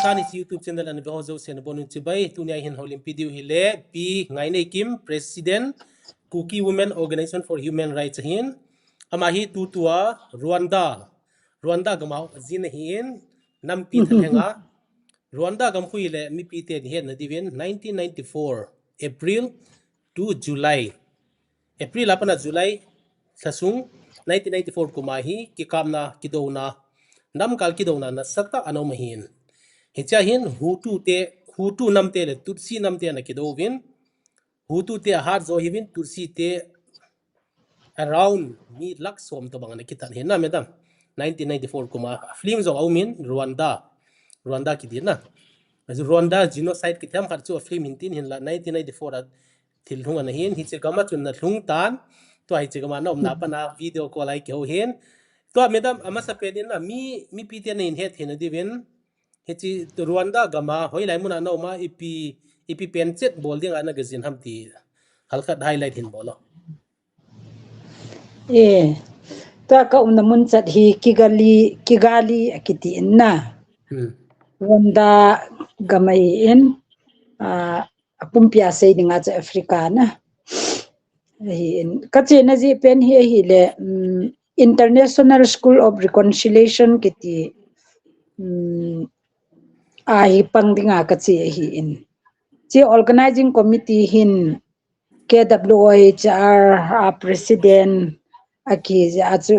tani YouTube channel an beho zo sen bonun chibai tunia hin holim video hile pi ngai nei kim president Kuki Women Organization for Human Rights hin ama hi tutua Rwanda gamau zin hin nam pi thalenga Rwanda gam khuile mi pi te hen na divin 1994 April to July April apana July sasung 1994 kumahi kikamna kidona nam kal kidona na sakta ano mahin hicha hin hutu namte le tutsi namte na kidovin hutu te har zo hivin tutsi te around mi lak som to bangana kitan hin na medam 1994 kuma film zo aumin Rwanda kidina as Rwanda genocide kitam kharchu film hintin hin la 1994 thil hunga na hin hiche gama chun na thung tan to hi che gama nom na pana video call ai kyo hin to medam ama sapedin na mi pite na in het hin divin hichi Rwanda gama hoi lai muna no ma ipi pencet bol ding ana gazin hamti halkat highlight hin bolo ta ka unamun chat hi kigali akiti inna Rwanda gamai in apumpia sei dinga cha Africa na hi kache na ji pen hi le International School of Reconciliation kiti hi pangdinga kache hi in chi organizing committee hin KWHR president aki achu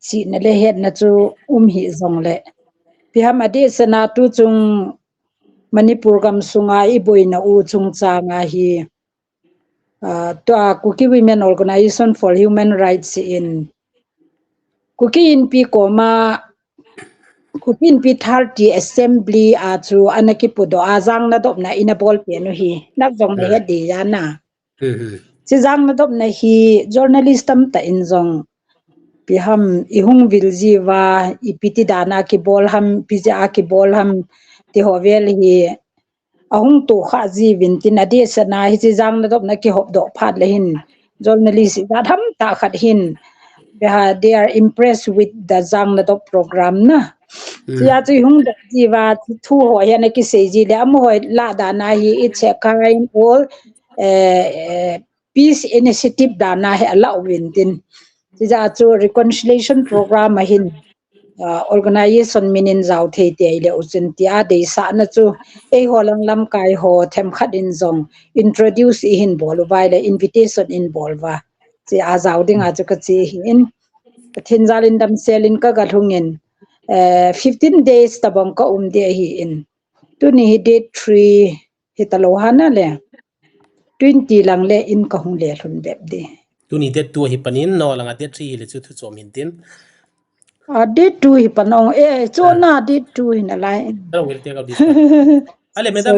chi na le head na chu hi zongle pihamadi sana tu chung Manipur gam sunga iboina u chung changa hi to Kuki Women Organization for Human Rights in Kuki in pi koma Kuki in pi 30 assembly achu anaki pudo azang na dop na inabol pe no hi nak jong na hedi yana si jang na dop na hi journalist tam ta in jong piham ihung vilji wa ipiti dana ki bol ham pija ki bol ham ti hovel hi ahung to kha ji vintin ade sana hi jang na dop na ki hop do phat le hin journalist da tham ta khat hin they are impressed with the jang na dop program na ya chi hung da ji wa thu ho ya na ki se ji le am ho la dana hi it's a kind all peace initiative dana hi ala vintin ja chu reconciliation program hin organization minin zau the te le uchintia de sa na chu holang lam kai ho them khat in zong introduce hin bol vai le invitation in bolwa chi a zau ding a chu ka chi hin thinjalin dam selin ka ga thungin 15 days tabang ka de hi in tu ni date 3 hitalo hana le 20 lang le in ka hung le thun beb de tu ni det tu hi panin no langa det 3 le chu thu chom hin tin date 2 hi panong chona date 2 hin alai will take out this ale medam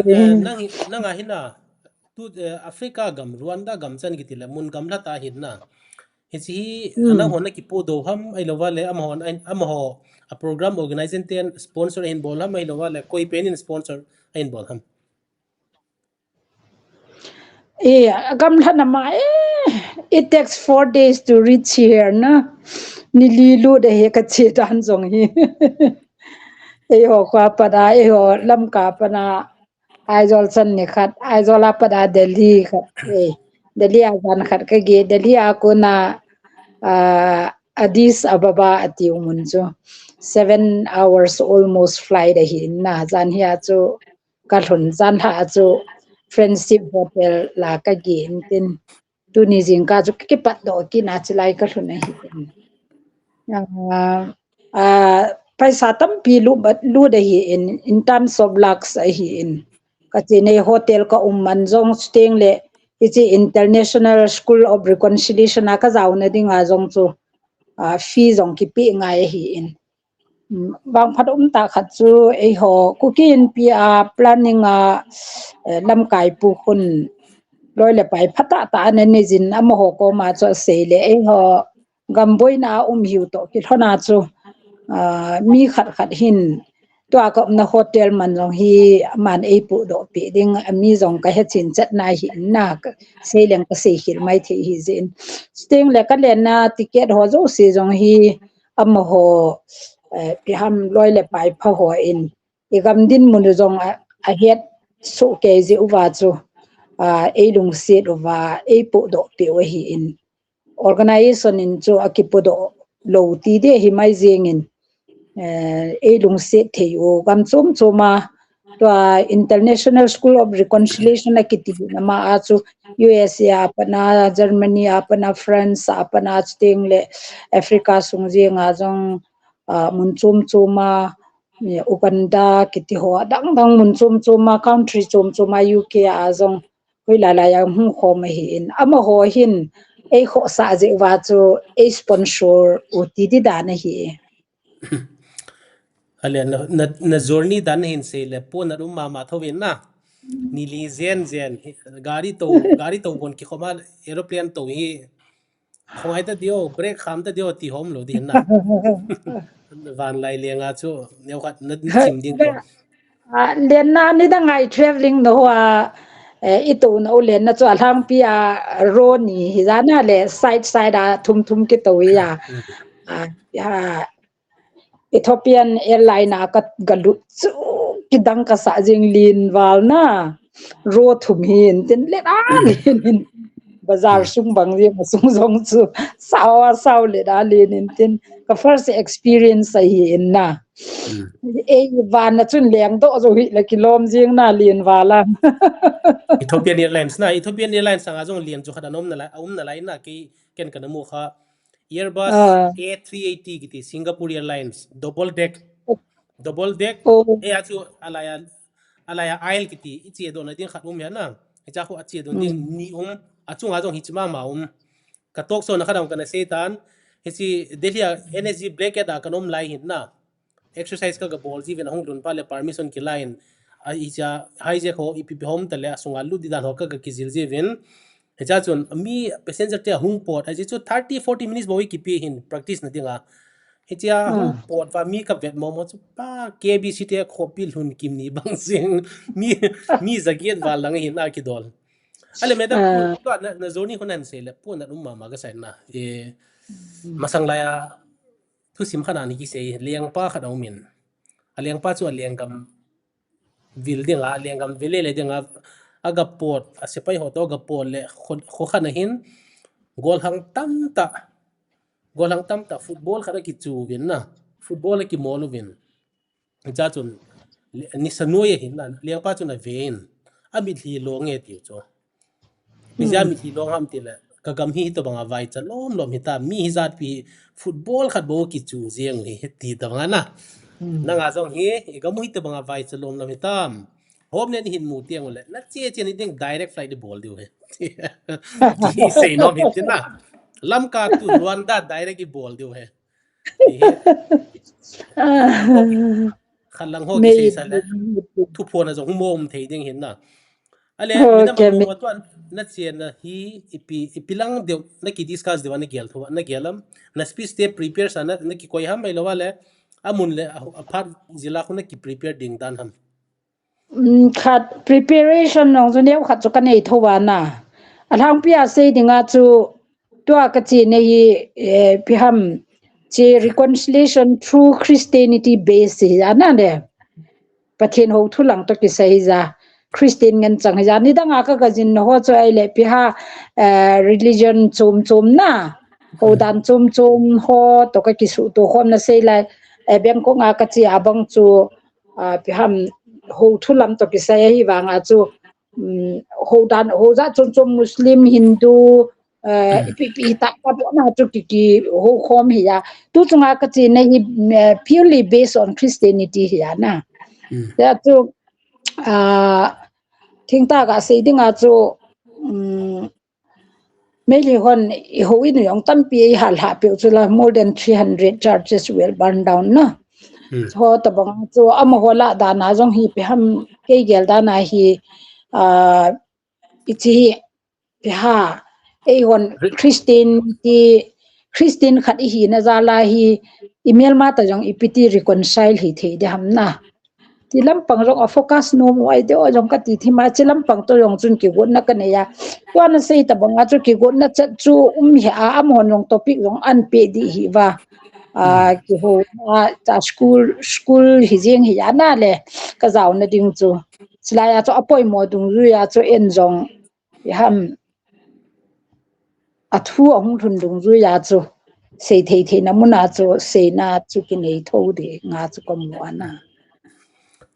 nanga hina tu Africa gam Rwanda gam chan gitila mun gam la ta hinna hichi ana hona ki po do ham ai lova le am ho a program organization ten sponsor in bolam ai lova le koi pen in sponsor in bolam gam thana ma it takes 4 days to reach here na nili lu de he ka che dan jong hi ho kwa pada ho lam ka pana aizol san ni khat aizola pada Delhi khat Delhi azan khat ka ge Delhi akona Addis Ababa ati umunjo 7 hours almost fly de hi na jan hi achu ka thun jan ha achu friendship hotel la ka ge tin tu ni jing ka chu ki pat do ki na chilai ka thun hi paisa tam pi lu de hi in terms of lakhs hi in ka chine hotel ka man jong staying le ichi International School of Reconciliation ka zauna dinga jong chu fee jong ki pi ngai hi in bang phat ta khat chu ho Kuki pi planning lam kai pu khun loi le pai phata ta ne ni jin am ho ko ma cho se le ho gamboina hiu to ki thona chu mi khat hin to ka na hotel man jong hi man pu do pi ding mi jong ka he chin chat na hi na se leng ka se hir mai the hi jin sting le ka le na ticket ho zo se jong hi am ho pi ham loi le pai pha ho in igam din mun jong a het so ke je uwa chu e lung set uwa e po do pe wa hi in organization in chu akipo do lo ti de hi mai jeng in e lung set the yo gam chom choma to International School of Reconciliation akiti na ma chu USA apana Germany apana France apana stingle Africa sungje nga jong mun chom choma Uganda kiti ho dang dang mun chom choma country chom choma UK azong hoi la la yang hu kho ma hi in ama ho hin e kho sa je wa chu e sponsor u ti di da na hi ale na journey dan hin se le po na rum ma thawin na ni li zen gari to bon ki khoma aeroplane to hi khongai ta dio break kham ta dio ti hom lo di na van lai lenga chu neu khat na chim ding ko len na ni da ngai traveling no wa itu no len na chu alang pia ro ni hi za na le side a thum ki to ya ya Ethiopian airline ka galu chu kidang ka sa jing lin wal na ro thum hin tin le lin bazar sung bang je sung jong chu saw le da lin tin ka first experience hi in na e van na chun leng do zo hi la kilom jing na lin wala Ethiopian Airlines anga jong lian chu khada nom na lai na ki ken kana mu kha Airbus A380 giti Singapore Airlines double deck e achu alaya aisle kiti ichi do na ding khatum ya na echa khu achi do ding ni achu nga jong hichma ma ka tok so na khadam kana setan hisi Delhi energy blanket a kanom lai hin na exercise ka ball ji ven hong dun pa le permission ki line a icha haije kho ipi hom tale asunga lu di dan ho ka ki zil je ven hecha chun mi passenger te hung port aje chu 30-40 minutes boy ki pe hin practice na dinga hecha hung port wa mi ka vet mo chu pa KBC te khopil hun kim ni bang sing mi zagiet wal lang hin a ki dol ale meda to na zoni honan se le pu na umma ma ga sai na e masang laya thu sim khana ni ki se leng pa khada umin aleng pa chu aleng kam vil dinga aleng kam vile le dinga aga pot asipai ho to ga pol le kho khana hin gol hang tam ta football khada ki chu win na football ki molu win cha chun ni sanoye hin na leng pa chu na vein ami thi lo nge ti chu bizami thi lo ham ti le kagam hi to banga vai cha lom hi ta mi hi zat pi football khat bo ki chu jeng hi ti ta banga na na nga jong hi ga mu hi to banga vai cha lom hi tam hom ne hin mu tiang le na che ni ding direct flight the ball diu he ti sei no mi tin na lam ka tu Rwanda direct ki ball diu he khalang ho ki sei sa le thu phona jong mom thei ding hin na ale mina ma to na chen na hi ipilang de na ki discuss de na gel thwa na gelam na speech te prepare sana na ki koi ham bai lawale amun le apart zila khuna ki prepare ding dan ham khat preparation nong zo neu khat chu kan ei thowa na alang pia se dinga chu to ka chi nei pi ham che reconciliation through Christianity based ana de pathen ho thulang to ki sai za Christian ngan chang ja ni danga ka jin ho cho ai le pi ha religion chom na ho dan chom ho to ka ki su to khom na sei lai beng ko nga ka chi abang chu pi ham ho thulam to ki sai hi wanga chu ho dan ho za chom Muslim Hindu pi ta pa na chu ki ho khom hi ya tu chunga ka chi nei purely based on Christianity hi ya na ya chu thing ta ga sei dinga chu meli hon ho in yong tam pi hal ha pe chu la more than 300 churches will burn down na ho ta bang chu am ho la da na jong hi pe ham ke gel da na hi ichi pe ha e hon Christian khat hi na za la hi email ma ta jong ipiti reconcile hi the de ham na ti lampang rong a focus no mo ai de o jong ka ti thima chi lampang to yong chun ki gon na ka ne ya to na sei ta banga chu ki gon na cha chu hi a am hon rong topic rong an pe di hi wa ki ho ta school hi jing hi ana le ka zaw na ding chu sila ya chu apoi mo dung ru ya chu en jong ham athu ahung thun dung ru ya chu sei thei na muna chu sei na chu ki nei tho de nga chu kom mo ana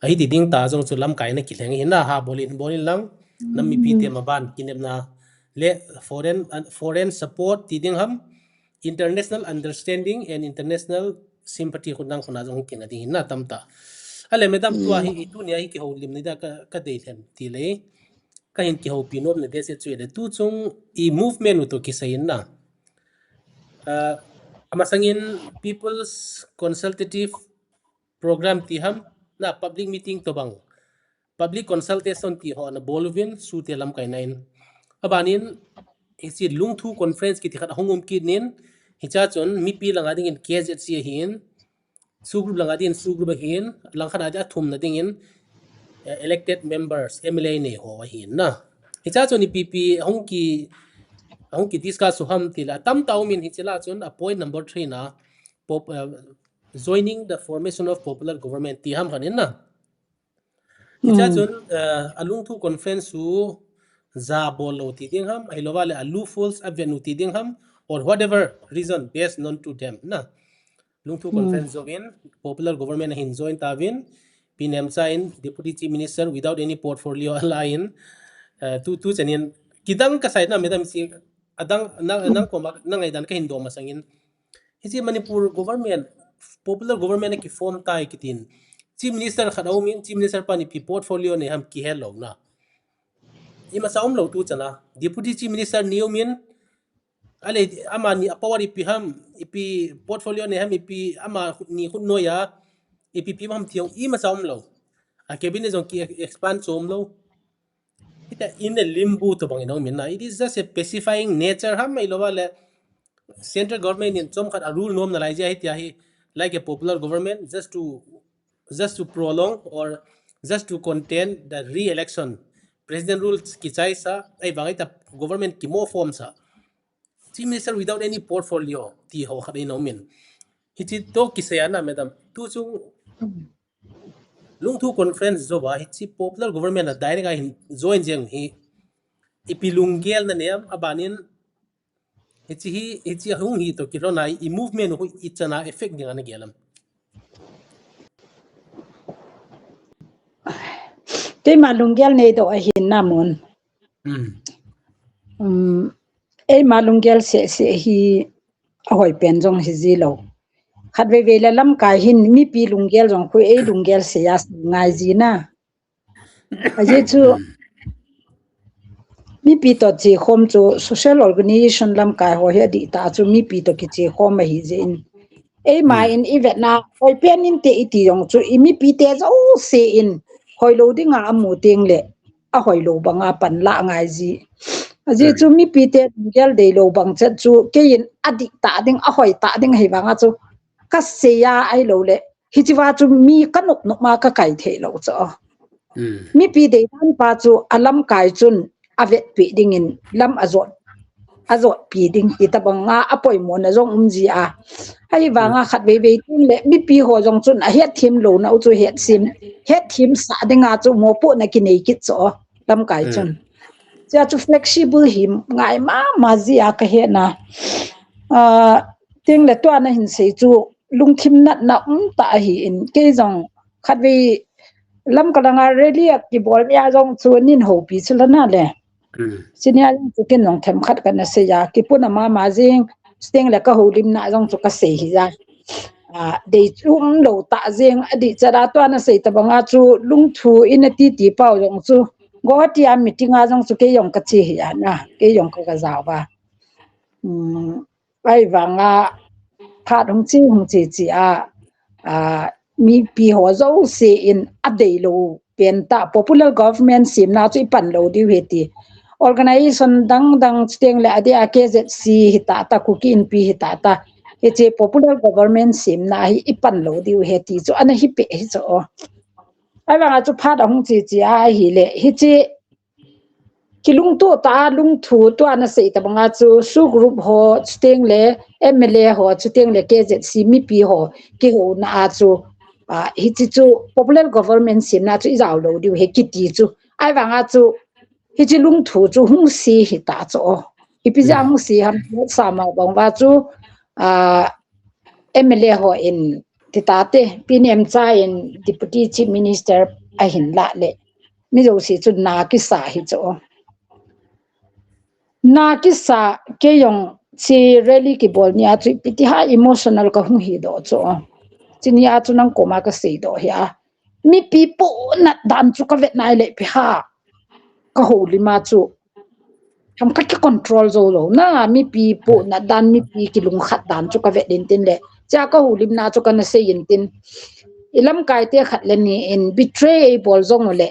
ai ti ding ta jong chu lam kai na ki thleng hin na ha bolin lang nam mi pi te ma ban kinep na le foreign support ti ding ham international understanding and international sympathy khunang khuna jong kin adi hin na tamta ale medam tu hi tu ne hi ki ho lim ni da ka dei then ti le ka hin ki ho pinop ne de se chu le tu chung I movement to ki sayin na amasangin people's consultative program ti ham na public meeting to bang public consultation ti ho na bolvin su te lam kai nain abanin isi lungthu conference ki ti khat hongum ki nin hicha chon mi pi langa ding in KZC hin su group langa din su group hin lang khana ja thum na ding in elected members MLA ne ho hin na hicha chon PP hong ki discuss su ham ti la tam taw min hichila chon a point number 3 na joining the formation of popular government ti ham khanin na hicha chon alung thu conference su za bolo ti ding ham ai lowale alu falls avenue ti ding ham or whatever reason based known to them na lung thu conference join popular government hin join tawin pinem chain deputy chief minister without any portfolio line tu chanin kidang ka side na madam si adang nang ko nang ai dan ka hindo masangin hisi manipur government popular government ki form tai kitin chief minister khadau min chief minister pani pi portfolio ne ham ki hello na ima saum lo tu chana deputy chief minister niumin ale ama ni apawari pi ham ipi portfolio ne ham ipi ama ni hunno ya ipi pi ham thiong ima saum lo a cabinet jong ki expand som lo ita in a limbo to bang no min na it is just a specifying nature ham mai lo wala central government in chom khat a rule nom na lai ja hi like a popular government just to prolong or just to contain the re-election president rules ki chai sa ai bangai ta government ki mo form sa chief minister without any portfolio ti ho khat no min hi chi to ki se ana madam tu chung lung thu conference zo ba hi chi popular government a direct a join jeng hi ipilungel na niam abanin hi hung hi to kirona I movement hu ichana effect ninga na gelam te malunggel nei do hin namun ei malunggel se hi ahoi pen jong hi zilo khat ve la lam kai hin mi pi lunggel jong khu ei lunggel se ya ngai ji na aje chu mi pi to chi khom chu social organization lam kai ho he di ta chu mi pi to ki chi khom ma hi je in ei ma in event na hoi pen in te iti jong chu I mi pi te zo se in hoi lo ding a mu ting le a hoi lo banga pan la ngai ji aje chu mi pi te gel de lo bang chat chu ke in adi ta ding a hoi ta ding hei banga chu ka se ya ai lo le hi chi wa chu mi kanok nok ma ka kai the lo cho mi pi de tan pa chu alam kai chun avet pi ding in lam azot pi ding ti ta banga apoi mo na jong ji a ai wanga khat ve tin le mi pi ho jong chun a het thim lo na chu het thim sa dinga chu mo po na ki nei ki cho lam kai chun cha chu flexible him ngai ma ji a ka he na ting le to na hin sei chu lung thim na ta hi in ke jong khat ve lam kalanga really ki bol ya jong chu nin ho pi chu la na le sinia chu ken nong them khat kan se ya ki puna ma jing steng le ka holim na jong chu ka se hi ja de chung lo ta jeng adi chara to na se ta banga chu lung thu in ti pau jong chu go ti a meeting a jong chu ke yong ka chi hi ya na ke yong ka zaw ba ai wanga phat hong chi a mi pi ho zo se in adei lo pen ta popular government sim na chu pan lo di heti organization dang steng le ade a KZC hita ta kukin pi hita ta eche popular government sim na hi ipan lo di heti chu ana hi pe hi cho ai wanga chu phat hong chi a hi le hi chi ki lung tu ta lung thu tu ana sei ta banga chu su group ho steng le MLA ho chuteng le KZC mi pi ho ki ho na a chu hi chi chu popular government sim na chu i zaw lo diu he ki ti chu ai wanga chu hi chi lung thu chu hung si hi ta chu hi pi jang si ham sa ma bang wa chu MLA ho in ti ta te PNM cha in deputy chief minister a hin la le mi zo si chu na ki sa hi chu na ki sa ke yong si rally ki bol ni a chu piti ha emotional ka hung hi do chu chini a chu nang koma ka sei do hi a mi pi po na dan chu ka vet nai le pi ha ka ho li ma chu tham ka ki control zo lo na mi pi po na dan mi pi ki lung khat dan chu ka vet din tin le cha ka ho lim na chu ka na sei yin tin ilam kai te khat le ni in betray bol zong le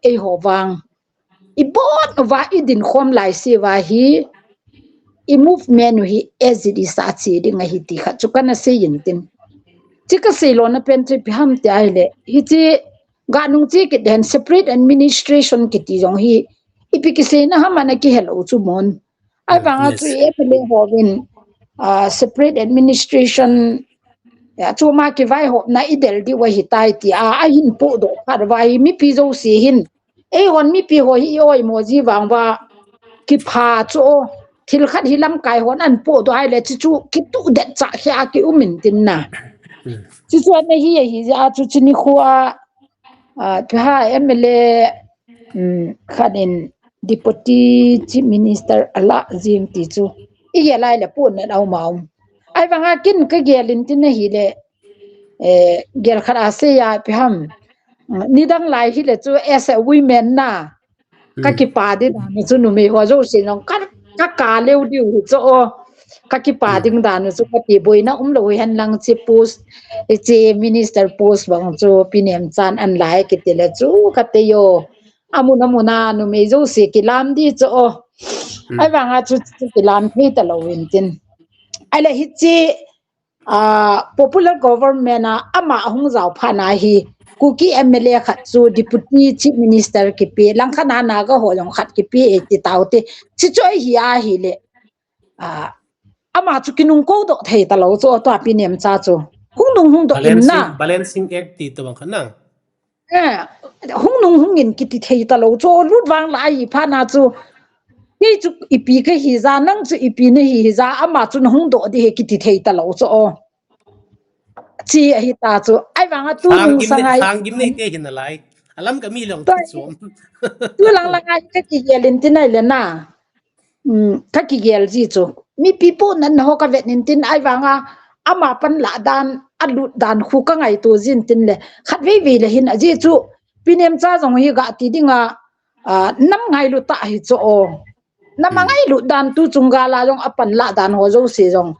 e ho wang ibot wa idin khom lai si wa hi I movement hi as it is a chi ding hi ti kha chu kana se yin tin chi ka se lo na pen tri pi ham ti ai le hi chi ga nung chi ki den separate administration ki ti jong hi ipi ki se na ha mana ki hello chu mon ai ba nga chu e pe le ho win separate administration ya chu ma ki vai ho na idel di wa hi tai ti a hin po do par vai mi pi zo si hin e hon mi pi ho hi oi mo ji wang wa ki pha chu thil khat hi lam kai hon an po do ai le chu ki tu det cha kha ki umin tin na chu chu na hi ja chu chini khuwa ha MLA khanin deputy chief minister ala jim ti chu I ge lai le pon na au mau ai wanga kin ka gelin tin hi le gel khara se ya pi ham ni dang lai hi le chu as a women na ka ki pa de na chu nu me ho zo sin long ka leu diu chu ka ki pa ding dan chu ka ti boina lo han lang chi post che minister post bang chu PNM chan an lai ki te le chu ka te yo amuna nu me zo se ki lam di chu ai wanga chu ki lam phi ta lo win tin ai le hi chi popular government ama hung zau phana hi kuki MLA khat chu deputy chief minister ki pe langkhana na ga ho long khat ki pe ti taute chi choi hi a hi le ama chu kinung ko do thei ta lo chu to PNM cha chu hung do in na balancing act ti to bang khana hung in ki ti thei ta lo chu lut wang lai phana chu ni chu ipi ka hi za nang chu ipi ne hi za ama chu hung do di he ki ti thei ta lo chu chi hi ta chu ai wanga tu lung sangai sang gim ne te hin lai alam ka mi long chu tu lang ka ki gelin tin ai le na ka ki gel ji chu mi pipo nan ho ka vet nin tin ai wanga ama pan la dan alut dan khu ka ngai to jin tin le khat ve le hin aji chu PNM cha jong hi ga ti dinga nam ngai lu ta hi chu nam ngai lu dan tu chunga la jong apan la dan ho zo se jong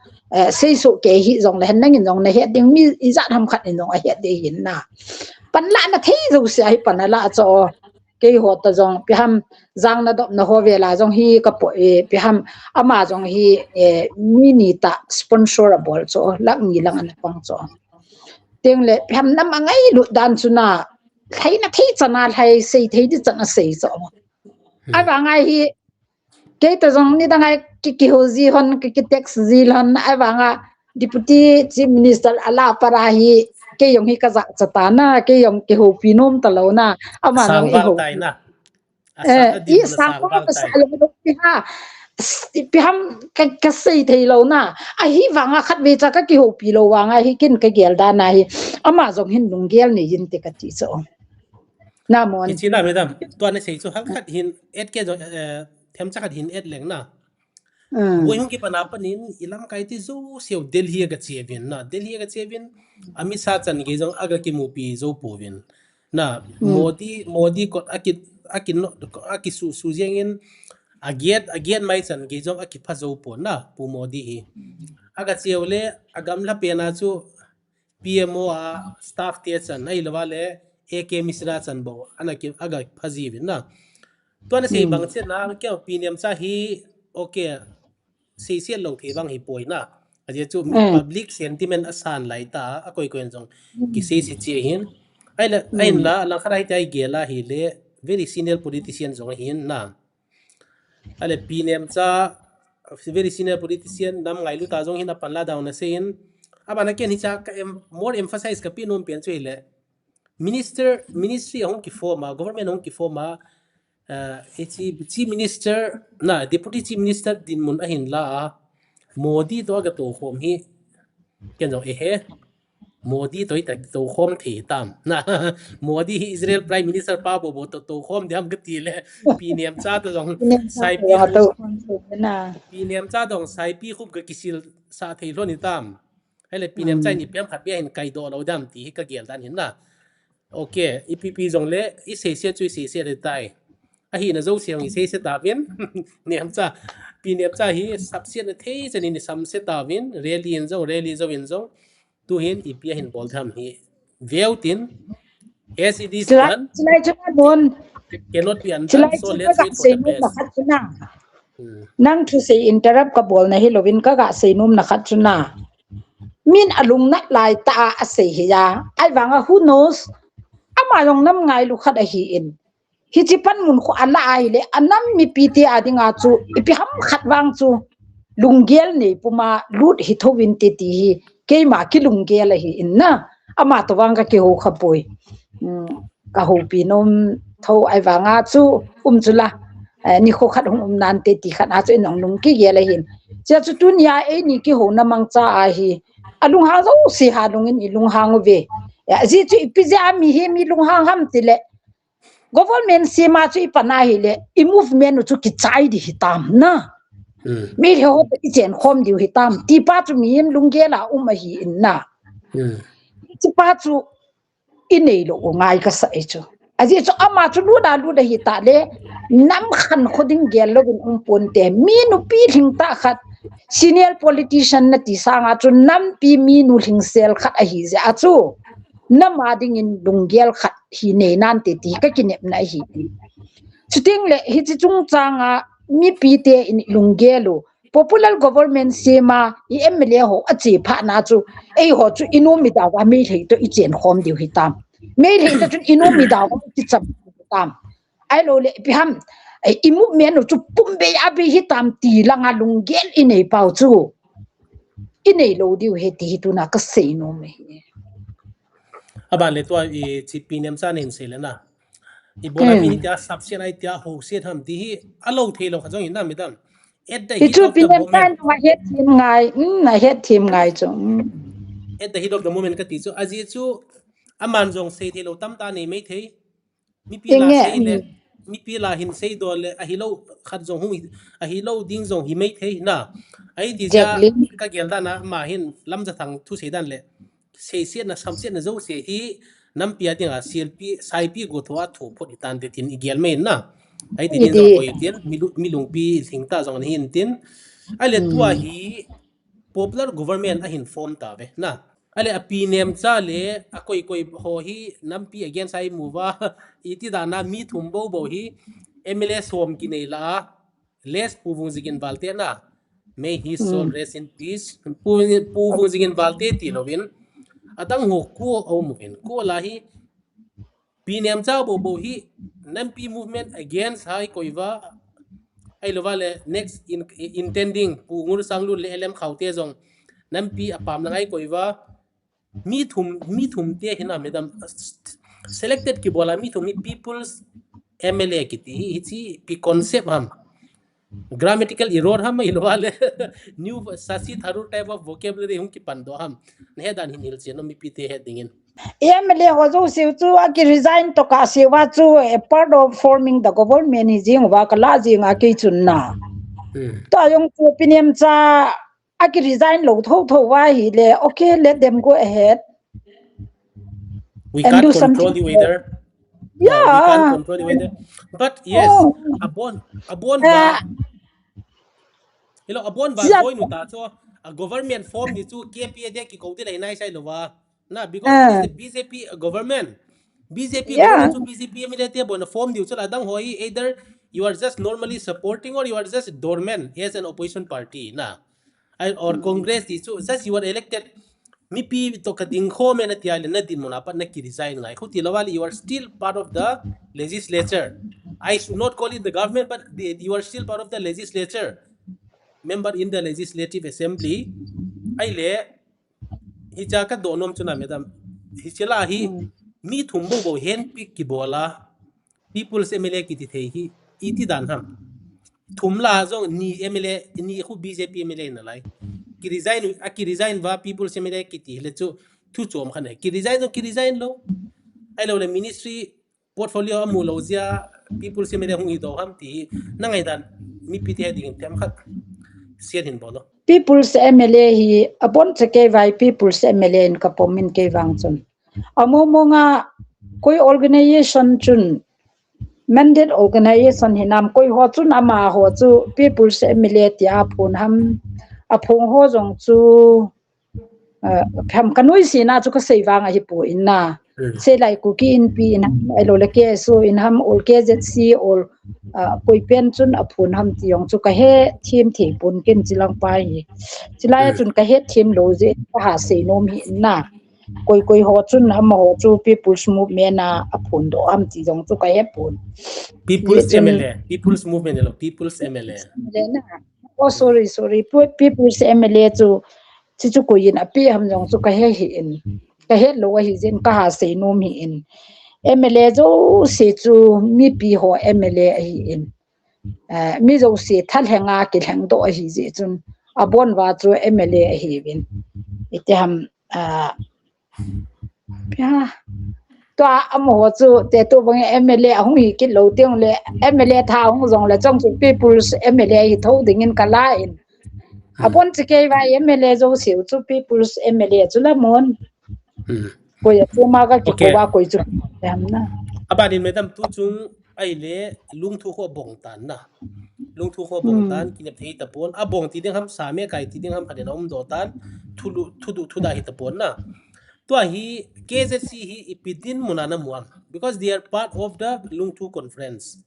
sei so ke hi jong le nang in jong na he ding mi i za tham khat in jong a he de hin na pan la na thei zo se ai pan la cho ke ho ta jong pi ham jang na dop na ho ve la jong hi ka po pi ham ama jong hi mini ta sponsorable cho lak ni lang an pang cho teng le pi ham nam ngai lu dan chu na thei na thei chana thai sei thei di chana sei cho ai ba ngai hi ke ta jong ni da ngai ki ho ji hon ki tax ji hon ai ba nga deputy chief minister ala para hi ke yong hi ka za chata na ke yong ke ho pinom ta lo na ama no i ho tai na i sang ko ka sa lo do pi ha pi ham ka sei thei lo na a hi wanga khat ve cha ka ki ho pi lo wanga hi kin ka gel da na hi ama jong hin lung gel ni yin te ka ti so na mon chi na madam to na sei chu hal khat hin et ke jo them cha khat hin et leng na boi hung ki pana panin ilam kai ti zo seo Delhi ga chevin na Delhi ga chevin ami sa chan ge jong aga ki mu pi zo povin na modi ko aki su jengin agiat mai chan ge jong aki pha zo po na pu modi hi aga cheole agam la pena chu PMO staff te chan ai lawa le AK Misra chan bo anaki aga phaji vin na to na sei bang che na ke PNM cha hi okay sei se lo the bang hi poina aje chu public sentiment asan lai ta akoi koen jong ki sei se che hin ai la khrai tai gela hi le very senior politician zong hin na ale pinem cha very senior politician nam ngai lu ta zong hin apan la down na sein abana ken hi cha more emphasize ka pi nom pen chu ile ministry hong ki forma government hong ki forma chief minister na deputy chief minister din mun a hin la modi to ga to khom hi ken jong he modi to ta to khom the tam na modi hi israel prime minister pa bo bo to khom diam ga ti le piniam cha to jong sai pi na piniam cha dong sai pi khup ga kisil sa thei lo ni tam hele piniam chai ni piam khat bi hin kai do lo dam ti ka gel dan hin na okay epp jong le i se se chui se se de tai a hi na zo siang i se se ta vin niam cha piniam cha hi subset na thei chani ni sam se ta vin rally in zo in zo tu hin ipia hin bol tham hi veutin as it is done chilai chuna bon cannot be undone chilai so chuna let's ka wait for sei the num na best khat chuna nang thu sei interrupt ka bol na hi lovin ka ga sei num na khat chuna min alung na lai ta a sei hi ya ai wanga who knows ama yong nam ngai lu khat a hi in hi chi pan mun ko ala ai le anam mi piti adinga chu ipi ham khat wang chu lunggel nei puma lut hi thowin ti ti hi ke ma ki lunggel hi in na ama to wang ka ke ho khapoi ka ho pi nom tho ai wanga chu chula ni kho khat hum nan te ti khat a chu nong nung ki ge la hin cha chu tun ya e ni ki ho na mang cha a hi alung ha zo si ha lung in ilung hang ve ya ji chu pi ja mi he mi lung hang ham ti le government si ma chu ipana hi le I movement chu ki chai di hitam na mi he ho ti chen khom di hitam ti pa chu mi em lung ge la ma hi in na ti pa chu inei lo ngai ka sa e chu aji chu ama chu lu da hi ta le nam khan khoding gel lo bin pon te mi nu pi thing ta khat senior politician na ti sanga chu nam pi mi nu thing sel khat a hi ja a chu nama ding in lunggel khat hi ne nan te ti ka kinep na hi chuting le hi chi chung changa mi pi te in lunggelo popular government sema I MLA ho achi pha na chu ei ho chu inu mi da wa mi thei to I chen khom diu hi tam me thei to chu inu mi da wa ti cham tam ai lo le pi ham ai imu men chu pumbe abi hi tam ti langa lunggel inei pau chu inei lo diu he ti tu na ka sei no me aban le to I chi piniam cha nen se le na I bola mi tia subset ai tia ho se tham ti hi alo the lo khajong in na mi dam at the heat chu of the piniam moment tan ma het team ngai na het team ngai chu at the heat of the moment ka ti chu aji chu aman jong se the lo tam ta nei mai thei mi pi la se le mi pi la hin se do le a hi lo khat jong hu a hi lo ding jong hi mai thei na ai ti ja ka gel da na ma hin lam ja thang thu se dan le se se na sam se na zo se hi nam pi a tinga CLP sai pi go thwa thu phot itan de tin igel mai na ai ti din jong ko yen mi lung pi thing ta jong hin tin ai le tua hi popular government a hin form ta ve na ale api nem cha le akoi koi ho hi nampi again sai muwa iti da na mi thumbo bo hi MLA som ki nei la les puvung zigin balte na may his soul rest in peace puvung zigin balte ti lovin atang ho ko o movin ko la hi pi nem cha bo bo hi nampi movement against hai koiwa ai lovale next intending pungur sanglu le lem khaute jong nampi apam nangai koiwa mi thum te hina madam selected ki bola mi thum people's MLA ki ti hi pi concept ham grammatical error ham ilwale new sasi tharu type of vocabulary hum ki pando ham ne dan hin hil cheno mi pi te he dingin MLA ho zo se chu a ki resign to ka se wa chu a part of forming the government is jing wa ka la jing a ki chun na to yong chu piniam cha a ki resign lo tho wa hi le okay let them go ahead we can't control the weather yeah we can't control the weather but yes abon ba hello abon ba boy nu ta cho a government form ni chu KPA de ki ko de lai nai sai lo wa na because it is the BJP government government chu BJP milite bon form diu chu la dang hoi either you are just normally supporting or you are just dormant as an opposition party na or Congress is just you are elected mi pi to kating kho me na tia le na din mona pat na ki resign ngai khu ti lawali you are still part of the legislature. I should not call it the government, but you are still part of the legislature, member in the legislative assembly. Ai le hi cha ka do nom chuna madam hi chela hi mi thumbo bo hen pi ki bola people's MLA ki ti thei hi iti dan ham thumla jong ni MLA ni khu BJP MLA na lai ki resign va people's MLA ki ti le chu thu chom khan ki resign lo ai lo le ministry portfolio amu lo zia people's MLA hung i do ham ti na ngai dan mi pi ti ding tem khat sian hin bolo People's MLA hi abon cheke vai People's MLA in kapomin ke wangchon amo monga koi organization chun mandate organization hinam koi ho chun ama ho chu People's MLA ti a phun ham a phung ho jong chu pham kanui sina chu ka seiwang a hi pu inna se lai ku ki in pi in elo le ke so in ham ol ke ZC ol koi pen chun a phun ham ti yong chu ka he thim thi pun kin chilang pai chilai chun ka he thim lo je ka ha se nom hi na koi ho chun ham ho chu People's movement na a phun do am ti yong chu ka he pun People's MLA People's movement lo People's MLA oh sorry People's MLA chu chu ko yin a pi ham jong chu ka he hi in ka he lo hi jen ka ha se nom hi in MLA zo se chu mi pi ho MLA hi in mi zo se thal henga ki heng do hi je chun abon wa chu MLA hi win ite ham ya to am ho chu te to bang MLA hung hi ki lo tiang le MLA tha hung jong la chong chu People's MLA hi tho ding in kala in abon che ke wa MLA zo se chu People's MLA chu la mon ko ya chu ma ka ki ko wa ko chu yam na abadin madam tu chung ai le lung thu kho bong tan na lung thu kho bong tan ki ne thei ta pon a bong ti ding ham sa me kai ti ding ham phaden om do tan thu da hi ta pon na to hi KZC hi ipidin munana muam because they are part of the lung thu conference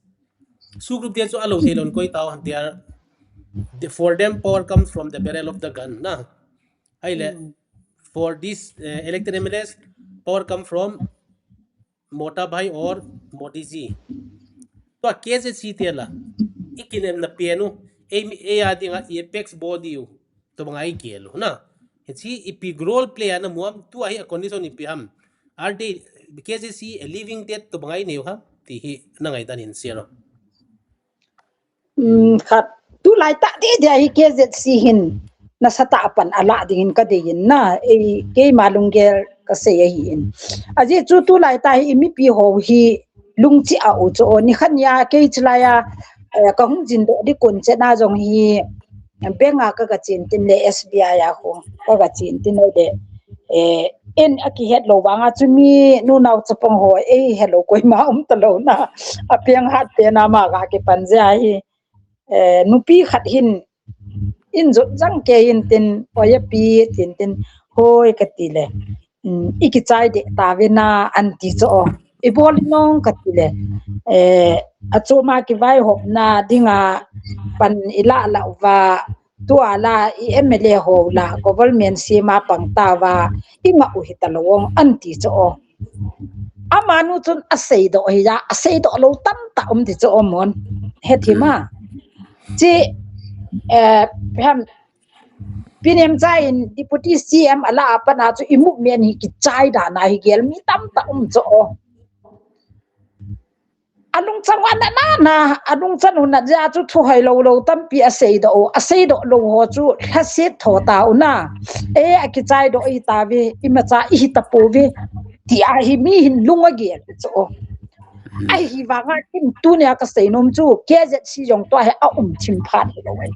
su group dia so alo thelon koi taw they are for them power comes from the barrel of the gun na ai le for this elected MLAs power come from Mota Bhai or Modi ji to KZC tela ikinem na piano e adinga apex body to bangai kelo na hi ipi role play na muam tu ai condition ipi ham RD KZC a living dead to bangai ne ha ti hi na ngai dan in zero khat tu lai ta de hi KZC hin na sata pan ala dingin ka de yin na e ke malungel ka se hi in aji chu tu lai ta hi mi pi ho hi lungchi a u cho ni khan ya ke chlaya ka hung jin do di kon che na jong hi benga ka chin tin le SBI ya ho ka chin tin de en aki het lo wanga chu mi nu naw chapong ho hello koi ma ta lo na a piang hat pe na ma ga ke pan ja hi nu pi khat hin in zo jang ke in tin oya pi tin hoi ka ti le iki chai de ta ve na an ti cho e bol nong ka ti le a cho ma ki vai hop na dinga pan ila la wa tu ala i MLA ho la government si ma pang ta wa inga u hitalong an ti cho amanu chun asei do ya asei do lo tam ta ti cho mon he thima chi pham pinem chai in deputy CM ala apana chu imu men hi ki chai da na hi gel mi tam ta cho anung changwan na anung chan un na ja chu thu hai lo tam pi asei do lo ho chu khaset tho ta una a ki chai do i ta ve i ma cha i ta po ve ti a hi mi hin lunga gel cho ai hi wa nga kin tu ne ka sei nom chu KZC yong to he a chim phat lo wai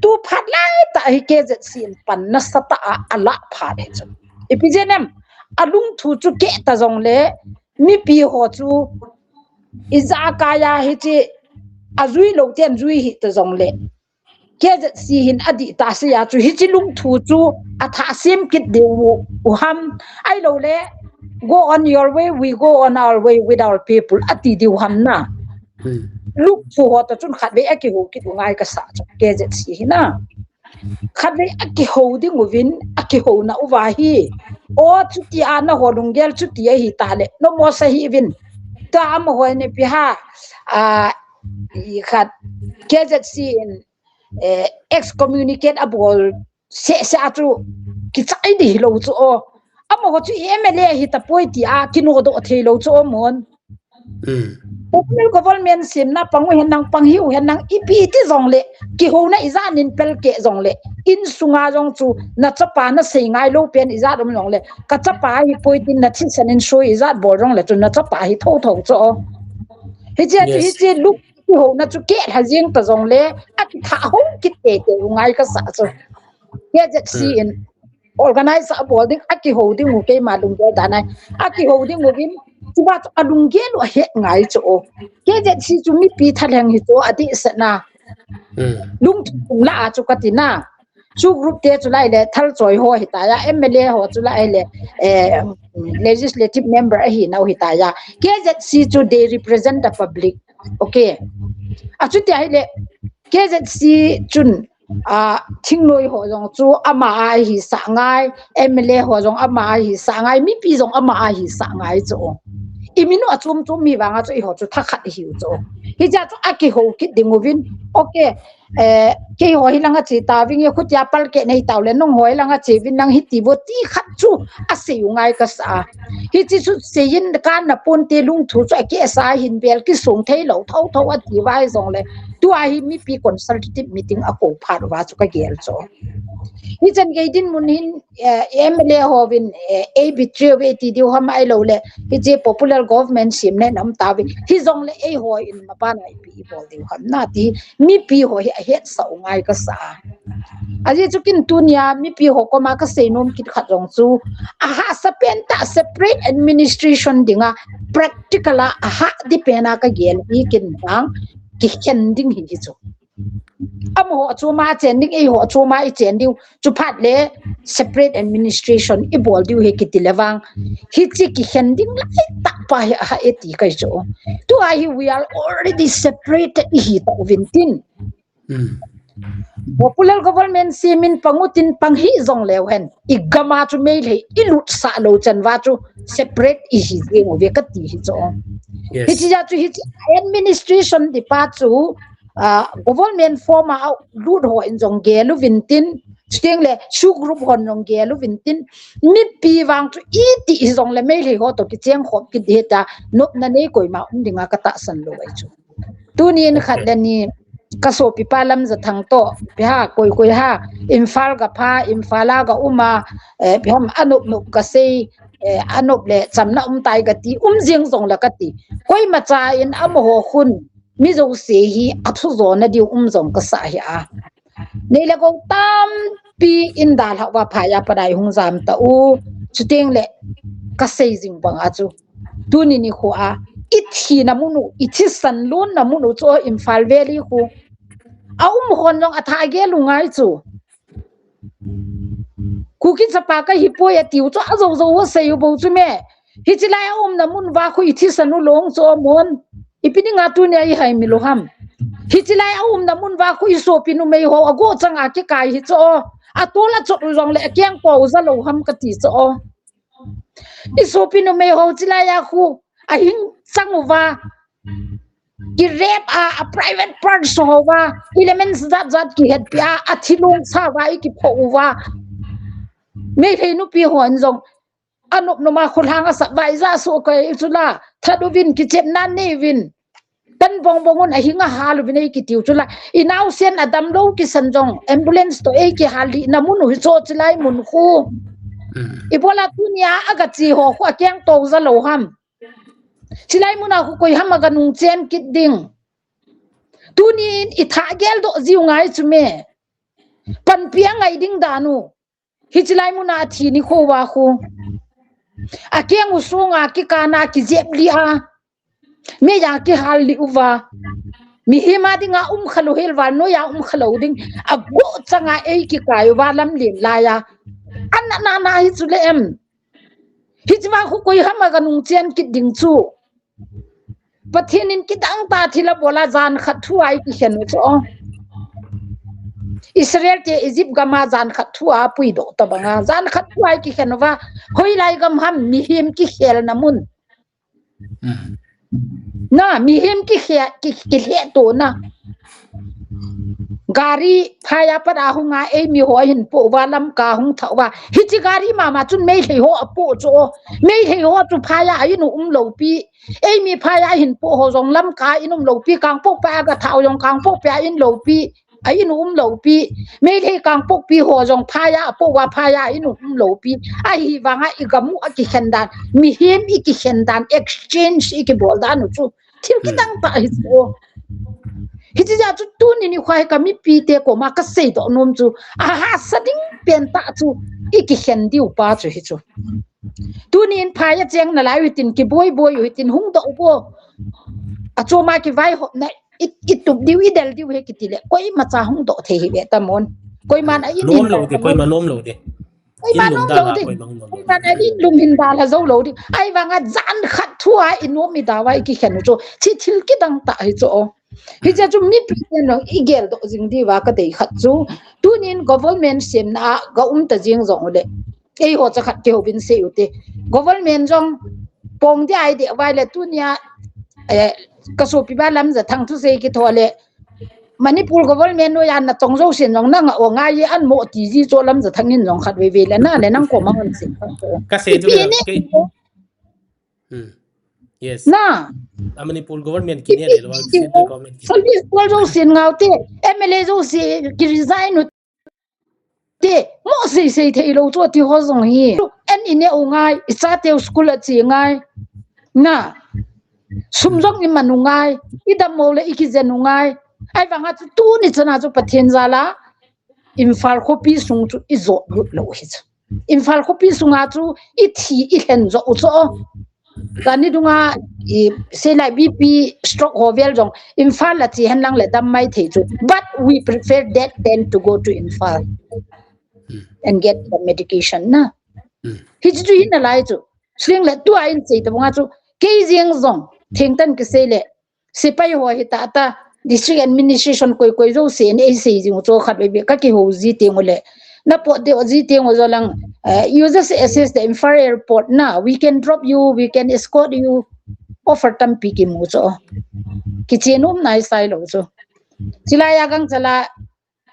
tu phat lai ta hi KZC pan na sata ala phat he chu epigenem alung thu chu ke ta jong le mi pi ho chu iza kaya hi chi azui lo ten zui hi ta jong le KZC hin adi ta se ya chu hi chi lung thu chu atha sim kit de u ham ai lo le go on your way we go on our way with our people ati di ham na look for what chun khat ve aki hu ki ngai ka sa KZC hina khát lấy aki hậu đi ngủ vin aki hậu na uvahi o chút ti ana ho dung gel chút ti hi ta le no mo sa hi vin ta am ho ne pi ha khat KZC excommunicate abol se atu ki chai di lo chu o amo ho chu MLA hi ta poi ti a kinu do the lo chu o mon Upmil government sim na pangu henang panghiu henang ipi ti zong le ki ho na iza nin pel ke zong le in sunga zong chu na chapa na sei ngai lo pen iza dom long le ka chapa hi poi tin na thi sanin sho iza bo rong le chu na chapa hi tho tho cho hi che lu ki ho na chu ke ha jing ta zong le a ki tha ho ki te ngai ka sa cho ye jet si in organize a boarding a ki ho ding mu ke ma dung da nai a ki ho ding mu bin chuba adung ge lo he ngai cho ke je si chu mi pi thaleng hi to adi sana lung la chu katina chu group te chu lai le thal choi ho hi ta ya MLA ho chu lai le legislative member hi nau hi ta ya ke je si chu they represent the public okay a chu te ai le ke je si chun thing noi ho jong chu ama ai hi sa ngai MLA ho jong ama ai hi sa ngai mi pi jong ama ai hi sa ngai cho iminu achum mi wanga chu ho chu thakhat hi cho hi ja chu aki ho ki dingovin okay ke ho hi langa chi ta wing ye khutya pal ke nei tawle nong hoi langa chi win nang hi ti bo ti khat chu ase ngai ka sa hi chi chu sein kan na pon te lung thu chu ke sa hin bel ki sung thei lo thau thau a ti wai zong le tu a hi mi pi consultative meeting a ko phar wa chu ka gel cho hi chen ge din mun hin MLA ho win a bitrio ve ti diu ham ai lo le hi je popular government sim ne nam ta wi hi zong le a ho in ma pa na pi bol diu ham na ti mi pi ho hi het sa ngai ka sa aji chu kin tunia mi pi ho ko ma ka sei nom kit khat rong chu aha sa pen ta separate administration dinga practical aha dipena ka gel hi kin bang ki ken ding hi chu amo chu ma chen ding e ho chu ma I chen diu chu phat le separate administration I bol diu he ki tilawang hi chi ki ken ding lai ta pa ha eti kai chu tu ai we are already separated hi ta vintin popular government simin pangutin panghi zong lew hen igama chu me le ilut sa lo chan wa chu separate I hi ge mo ve ka ti hi cho hi chi ja chu hi administration di pa chu government form out lut ho in zong ge lu vintin steng le shu group hon zong ge lu vintin mi pi wang chu I ti zong le me le ho to ki cheng khop ki data nop na nei koi ma dinga ka ta san lo ai chu tu ni khat le ni kaso pi palam za thang to pi ha koi ha imphal ga pha imfala ga uma pi hom anup nup ka sei anup le chamna tai ga ti jing zong la ka ti koi ma cha in am ho khun mi zo se hi athu zo na di zong ka sa hi a nei la ko tam pi in dal ha wa pha ya padai hung zam ta u chuteng le ka sei jing bang a chu tu ni kho a ithi na munu ithi san lun na munu cho Imphal Valley khu hon long atha ge lungai chu ku ki chapa ka hi po ya tiu cho azo zo wa sei bo chu me hi chilai na mun wa khu ithi sanu long cho mon ipini nga tu ne ai hai mi lo ham hi chilai na mun wa khu iso pinu me ho ago changa ki kai hi cho atola chok rong le kyang po za lo ham ka ti cho iso pinu me ho chilai ya khu a hing changwa ki rep a private part so wa elements that ki het pia athilung sa wa ki pho wa me thei nu pi hon jong anup no ma khulhang sa bai za so kai chula thadu win ki chep nan ni win tan bong bongon a hinga halu binai ki tiu chula inau sen adam lo ki sanjong ambulance to e ki hali namunu hi cho chilai mun khu ibola tunia aga chi ho khu akyang to za lo ham chilai muna khu koi ham aga nung chen kit ding tunin itha gel do ziu ngai chume pan pia ngai ding danu hi chilai muna thi ni kho wa khu akyang usunga ki kana ki jep li a me ya ki hal li uwa mi hima dinga khalo hel wa no ya khalo ding ago changa e ki kai wa lam lim la ya anna na hi chule em hi chwa khu koi hama ga nung chen ki ding chu pathinin ki dang ta thila bola jan khat thuai ki hen cho Israel te Egypt gama zan khat thua pui do ta banga zan khat thua ki khenwa hoi lai gam ham mi him ki khel namun na mi him ki he to na gari phaya pada hunga e mi ho hin po walam ka hung thawa hichi gari mama chun mei thei ho po cho mei thei ho chu phaya inu lo pi e mi phaya hin po ho jong lam ka inum lo pi kang pok pa ga thau yong kang pok pa in lo pi inu lo pi mei thei kang pok pi ho jong phaya po wa phaya inu lo pi ai wanga igamu aki khendan mi him iki khendan exchange iki boldan chu thil ki dang pa hi so hiji ja chu tu ni khwai ka mi pi te ko ma ka sei do nom chu ha sading pen ta chu iki hen diu pa chu hi chu tu ni in phaya cheng na lai witin ki boy witin hung do bo a chu ma ki vai ho na it tu diu idel diu he ki tile koi ma cha hung do the hi be ta mon koi man ai nom lo de koi ma nom lo de koi ma nom lo de koi ma ai lum hin da la zo lo di ai wa nga zan khat thua in no mi da wai ki hen chu chi thil ki dang ta hi chu hi cha chu mi pi no igel do jing di wa ka dei khat chu tunin government sim na ga ta jing zong le ei ho cha khat ke ho bin se ute government jong pong di ai de wai le tunia ka so pi ba lam za thang thu se ki thole Manipur government no yan na chong zo sin jong nang o nga yi an mo ti ji cho lam za thangin jong khat we we le na le nang ko ma ngon sin ka se ju yes na Manipur government ki ne le lo central government ki service ko zo sin ngaute MLA zo si ki resign te mo se thei lo cho ti ho zong hi en ine o ngai isa te school a chi ngai na sumjong ni manungai idam mo le ikizen ngai ai wanga tu ni chana chu pathian zala imphal khopi sung chu izo lo hi imphal khopi sunga chu I thi I hen zo cho tani dunga se lai BP stroke hovel jong imphal la chi han lang le dam mai the chu but we prefer that than to go to imphal and get the medication na hi chu hin lai chu sling le tu ain sei ta nga chu ke jing zong thing tan ke se le sipai ho hi ta district administration koi zo se ne se jing cho khat be ka ki ho ji te ngole na po de o ji te ngo zo lang you just assess the Imphal airport na we can drop you we can escort you offer tam pi ki mu cho ki chenum nai sai lo cho chilaya gang chala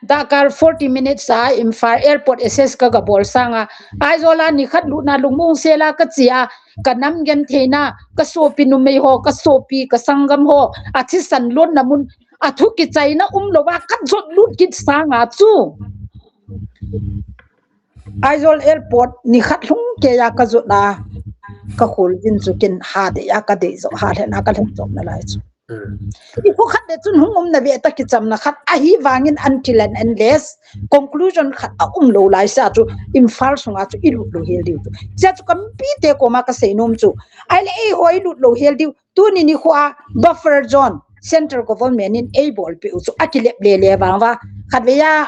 Dakar 40 minutes sa Imphal airport assess ka ga bol sanga aizola ni khat lu na lungmung sela ka chia kanam gen theina ka sopi nu mei ho ka sopi ka sangam ho athi san lon namun athu ki chaina lowa khat jot lut ki sanga chu aizol airport ni khat lung ke ya ka zo da ka khol jin chu kin ha de ya ka de zo ha le na ka lung jom na lai chu I ko khat de chun hungom na be ta ki cham na khat a hi wangin until and unless conclusion khat lo lai sa chu Imphal sunga chu I lut lo hel diu chu cha chu kam pi te ko ma ka sei nom chu ai le ei hoi lut lo hel diu tu ni khwa buffer zone central government in able pe chu akile le wa khat be ya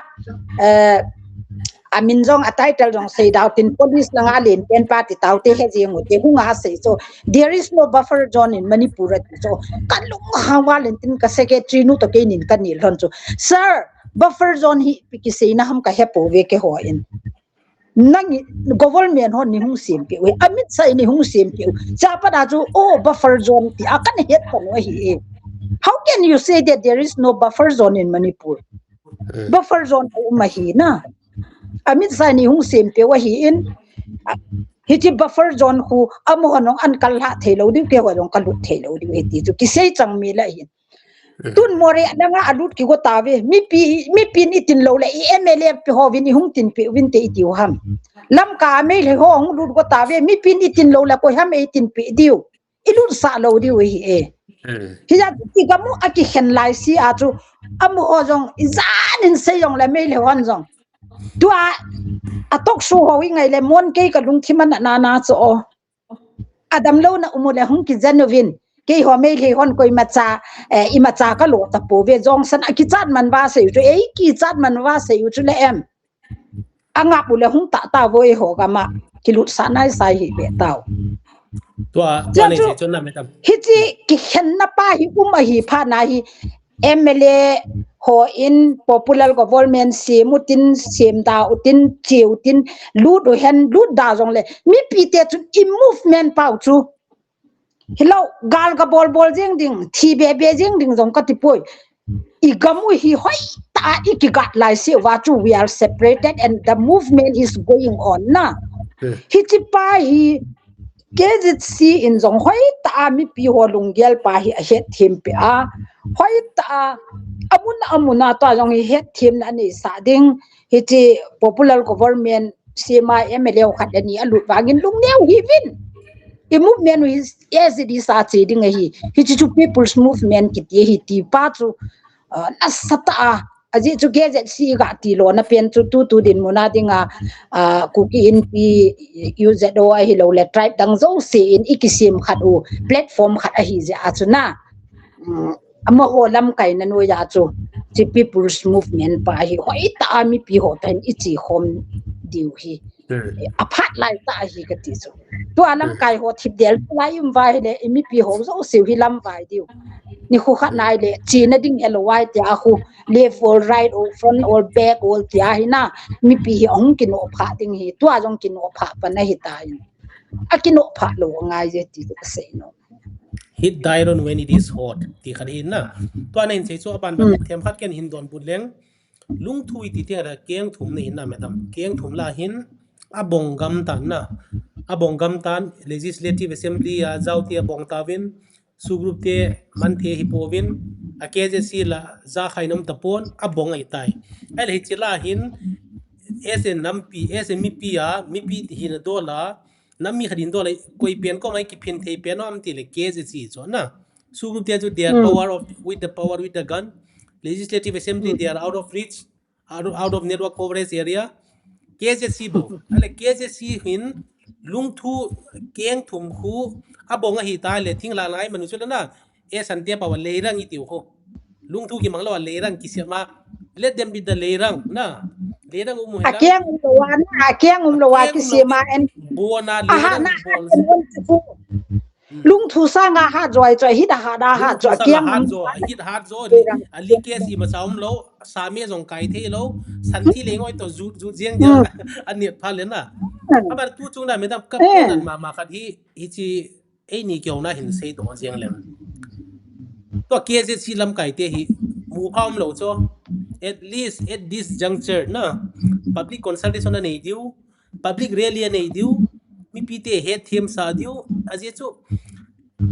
amin jong a title jong say daw tin police langa len pen party taw te he jeng te hunga say so there is no buffer zone in Manipur so kalung hawa len tin ka secretary nu to ke nin kan nil hon so sir buffer zone hi ki say na ham ka hepo ve ke ho in nang government hon ni hung sim pe we amit sai ni hung sim pe cha pa da chu oh buffer zone ti akan het kan wa hi how can you say that there is no buffer zone in Manipur buffer zone ma hi na amit sai ni hung sem pe wa hi in hiti buffer zone khu amo hanong an kal ha thelo di ke wa jong kalut thelo di heti chu ki sei chang mi la hin tun more danga alut ki go tawe mi pin itin lo la MLA pe ho win hung tin pe win te itiu ham lam ka me le ho hung lut go tawe mi pin itin lo la ko ham e tin pe diu ilut sa lo di we hi hi ja ti gamu aki hen lai si a chu amo ho jong izan in se jong la me le hon jong tua atok su ho ngai le mon ke ka lung thiman na cho adam lo na umule hung ki janovin ke ho me le hon koi macha I macha ka lo ta po ve jong san aki chat man ba se ju ei ki chat man wa se ju chu le em anga pu le hung ta voi ho ga ma ki lut sa nai sai hi be taw tua ne se chon na me tam hi chi ki hen na pa hi hi pha na hi MLA ho in popular government semutin semda utin cheutin lut o hen lut da jong le mi pi te chu i movement pau chu hello gal ka bol jing ding thi be jing ding jong ka ti poi I gamu hi hoi ta ikigat lai se wa chu we are separated and the movement is going on na hi chi pa hi ke si in jong hoi ta mi pi ho lunggel pa hi a het thim pe a hoi ta amuna to jong hi het thim na ni sa ding hi chi popular government sema MLA khat ani alu wangin lungneu hi vin the movement is as it is at ding hi chi people's movement ki hi ti pa chu na sata aji chu ge si ga ti lo na pen chu tu din muna dinga cookie in pi use do hi lo le tribe dang zo se in ikisim khat u platform khat a hi ja achuna ama ho lam kai na no ya chu chi people's movement pa hi hoi ta mi pi ho pen ichi hom diu hi apart lai ta hi ka ti chu to alam kai ho thip del lai vai le mi pi ho zo se hi lam vai diu ni khu khat nai le china ding LY tia khu left or right or front or back or tia hi na mi pi hi ong kin o pha ding hi to ajong kin o pha pa na hi ta akin o pha lo ngai je ti ka se no hit diron when it is hot ti khan hin na to anen sei so ban them khat ken hin don budleng lung thui ti te ra keng thum ne hin na madam keng thum la hin abong gam tan na abong gam tan legislative assembly a zauti abong tawin su group te man the hi povin a ke je si la za khainam tapon abong ai tai ai le chila hin esen nampi esen mi pi a mi pi hin dola nami khadin do lai koi pen ko mai ki phin thei pen am ti le ke je chi cho na su group te ju their power of with the gun legislative assembly they are out of reach out of network coverage area KJC bo ale KJC hin lung thu keng thum khu abonga hi ta le thing la lai manu chu na e san te pa wa le rang i tiu ho lung thu ki mang lo le rang ki se ma let them be the le rang na le rang um he akyang lo wa ki sema en bo na le rang bol lung thu sa nga ha joy hi da ha joy kyang hit hat zo ali ke si ma saum lo sa me jong kai the lo san thi le ngoi to zu jeng jang an ne pha le na abar tu chung na me dam kap nan ma khat hi chi ei ni kyau na hin sei to jeng lem to ke je si lam kai te hi mu pham lo cho at least at this juncture na public consultation na nei diu public rally nei diu mi pite he them sa diu aje chu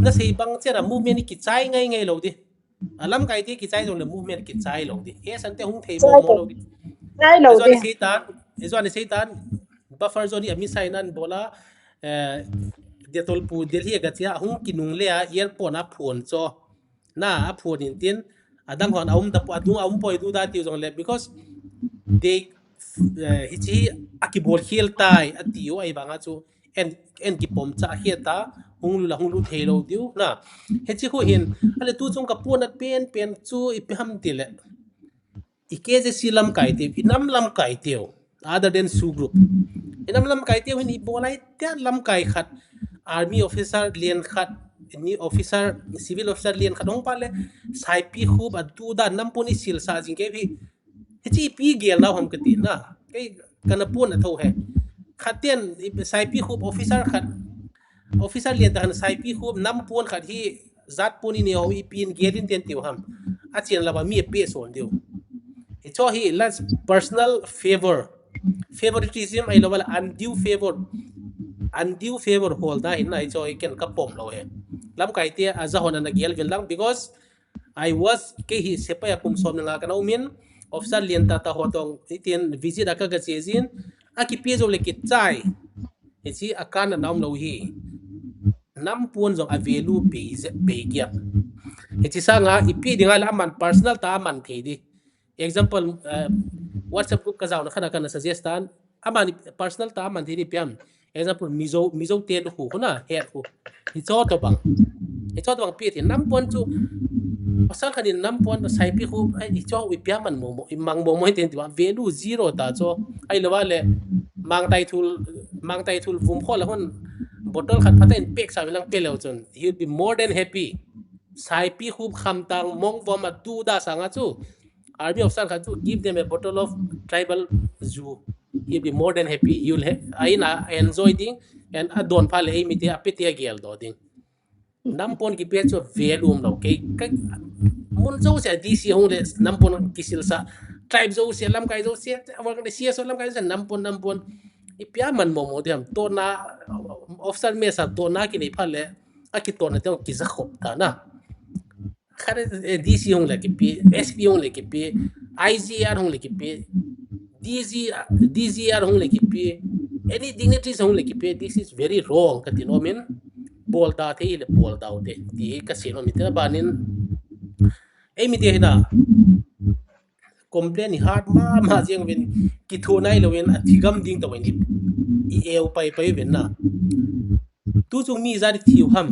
na sei bang chera movement ki chai ngai lo di alam kai te ki chai jong le movement ki chai lo di e san te hung thei mo lo di chai lo di sei tan buffer zone ami sai nan bola detol pu delhi ga chia hung kinung le a airport na phon cho na a phon in tin adang hon aum da atu aum poi du da ti jong le because they hichi akibol khel tai atiu ai banga chu en ki pom cha hieta hung lu thelo diu na hechi khu hin ale tu chung ka pon at pen chu ipam tile ike je silam kai te inam lam kai teo other than su group inam lam kai teo ni bolai te lam kai khat army officer lien khat ni officer civil officer lien khat ong pale sai pi khub atu da nam poni sil sa jing ke bi hechi pi gel na hom kati na kai kana pon atho he khatien sai pi khub officer khat officer lien ta sai pi khub nam pon khat hi zat poni ne ho i pin gelin ten tiu ham achien la ba mi pe son diu cho hi las personal favoritism ai level undue favor hol da hin ai cho I ken ka pom lo he lam kai te aza hon na gel vel lang because I was ke hi sepa ya kum som nga kana umin officer lien ta hotong itien visit aka ga chezin aki pezo le ki chai chi akana nam lo hi nam pon jong avelu be gya chi sa nga ipi dinga la man personal ta man thedi example WhatsApp group ka zaw na kana suggest tan amani personal ta man thedi piam example mizo te hu na head hu hi cho to bang pi thi nam pon chu pasal khanin nam pon sai pi hu ai cho wi piam man mo mang mo moi ten ti value zero ta cho ai lawa le mang tai thul vum kho la hon bottle khat phaten pek sa lang pe lo chon he'll be more than happy sai pi hu kham tang mong vom tu da sanga chu army officer khan to give them a bottle of tribal zoo, he'll be more than happy. You'll aina enjoy ding and adon phale ai mite apete gel do ding nampon ki pe cho velum lo ke mun zo se dc hong le nampon kisil sa tribe zo se lam kai zo se awal kan se so lam kai se nampon ipia man mo diam to na officer me sa to na ki nei phale akito na te ki za khop ta na khare dc hong le ki pe sp hong le ki pe igr hong le ki pe dgr hong le ki pe any dignitaries hong le ki pe this is very wrong katino min bol da the ile bol da de ti ka sino mi te banin ei mi te na complain hard ma jeng wen ki thu nai lo wen athigam ding to wen i eu pai wen na tu chung mi za di thiu ham